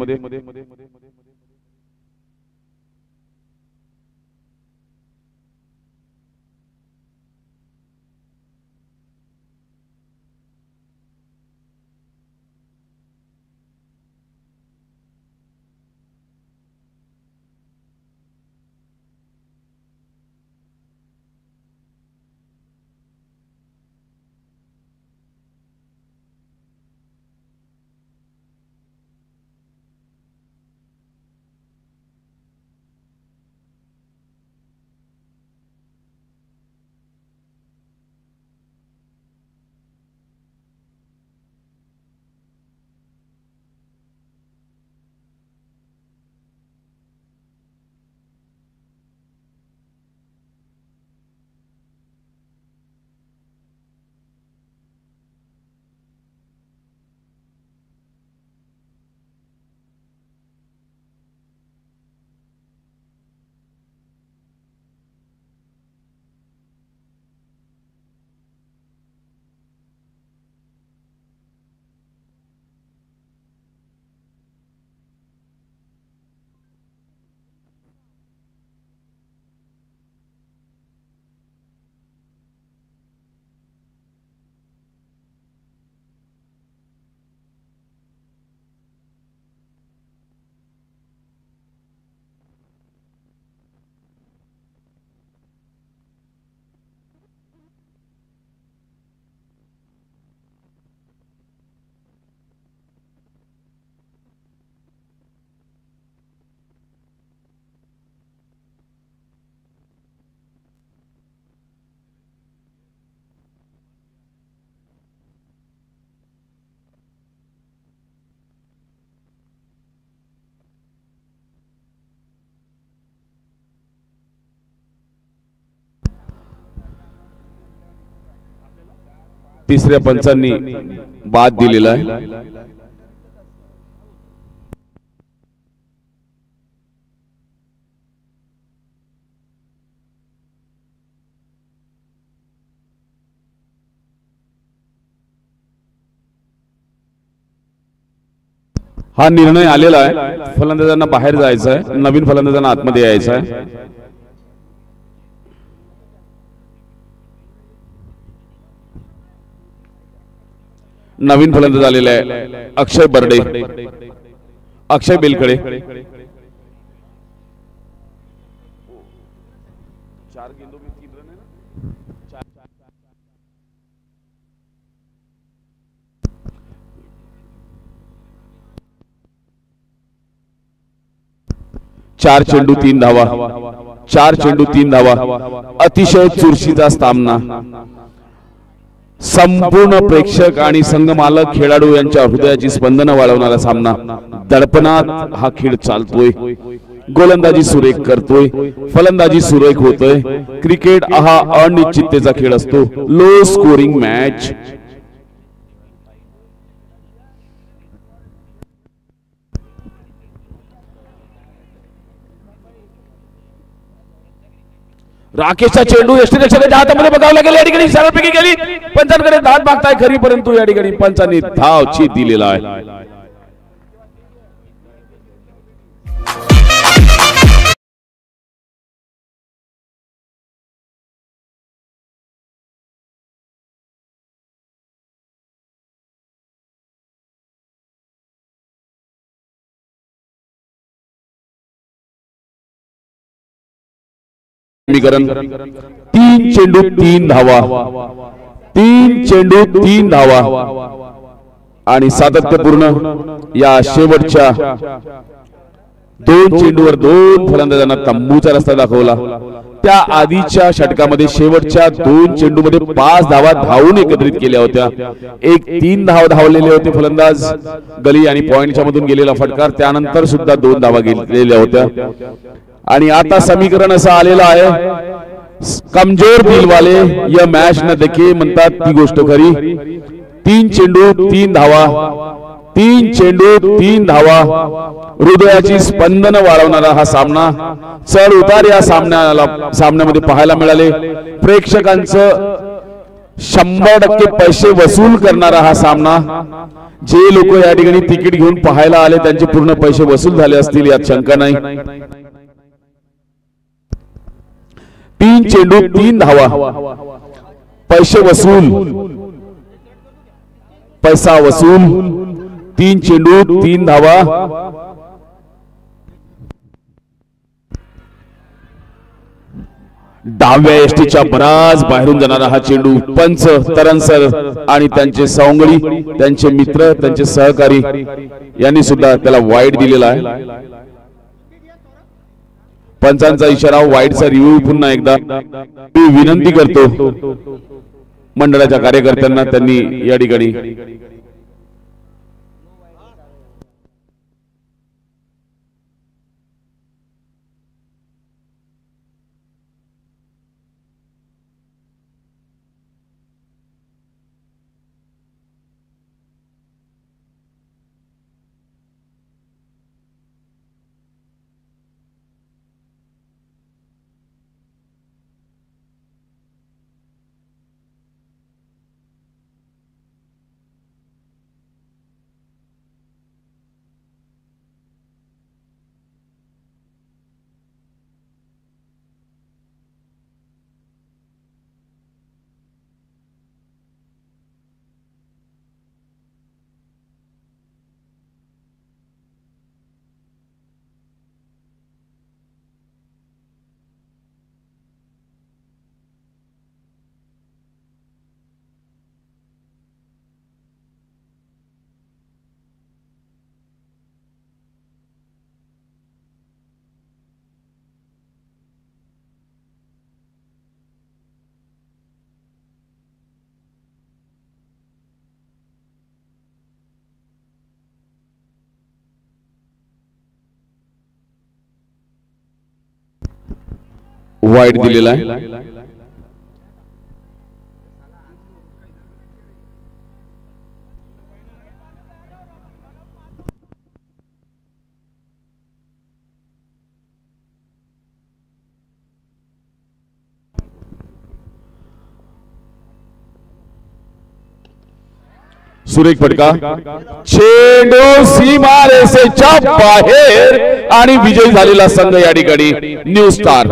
तिसऱ्या पंचांनी बाद दिलेला आहे. हा निर्णय आलेला आहे. फलंदाजांना बाहेर जायचं आहे, नवीन फलंदाजांना आतमध्ये यायचं आहे. नवीन फलंदाज आलेला आहे अक्षय बर्डे, अक्षय बेलकडे. 4 चेंडू 3 धावा, 4 चेंडू 3 धावा. अतिशय चुरशीचा सामना. संपूर्ण प्रेक्षक आणि संघमालक खेळाडू यांच्या हृदयाची स्पंदनं वाढवणारा सामना. दडपणात हा खेळ चालतोय. गोलंदाजी सुरेख करतोय, फलंदाजी सुरेख होतोय. क्रिकेट हा अनिश्चिततेचा खेळ असतो. Low scoring match. राकेशचा चेंडू यष्टीरक्षकाच्या हातामध्ये बघावला गेला. या ठिकाणी सरळपैकी गेली. पंचांकडे धात मागताय खरी, परंतु या ठिकाणी पंचांनी धाव दिलेला आहे. समीकरण 3 चेंडू 3 धावा, 3 चेंडू 3 धावा आणि सातत्यपूर्ण या शेवटच्या 2 चेंडूवर 2 फलंदाजांना तंबूचा रस्ता दाखवला. त्या आधीच्या षटकामध्ये शेवटच्या 2 चेंडूमध्ये 5 धावा धावून एकत्रित केल्या होत्या. एक 3 धाव धावलेले होते फलंदाज गली आणि पॉइंटच्या मधून गेलेला फटकार, त्यानंतर सुद्धा 2 धावा गेलेल्या होत्या. आणि आता समीकरण असं आलेलं आहे, कमजोर दिलवाले या मॅच न देखे म्हणतात ती गोष्ट खरी. 3 चेंडू 3 धावा, 3 चेंडू 3 धावा. हृदयाची स्पंदन वाढवणारा हा सामना. चढ उतार या सामन्यामध्ये पाहायला मिळाले. प्रेक्षकांचं 100% पैसे वसूल करणारा हा सामना. जे लोक या ठिकाणी तिकीट घेऊन पाहायला आले त्यांचे पूर्ण पैसे वसूल झाले असतील यात शंका नाही. 3 चेंडू 3 धावा, पैसे वसूल, पैसा वसूल. 3 चेंडू 3 धावा. डाव्या एसटीच्या बराच बाहेरून जाणारा हा चेंडू पंच तरनसर आणि त्यांचे सवंगडी, त्यांचे मित्र, त्यांचे सहकारी यांनी सुद्धा त्याला वाईड दिलेला आहे. पंचांचा इशारा, वाईडचा रिव्ह्यू पुन्हा एकदा मी विनंती करतो मंडळाच्या कार्यकर्त्यांना, त्यांनी या ठिकाणी वाईड दिलेला आहे. सुरेख फटका, चेंडू सीमारेषेच्या बाहेर आणि विजयी झालेला संघ या ठिकाणी न्यू स्टार.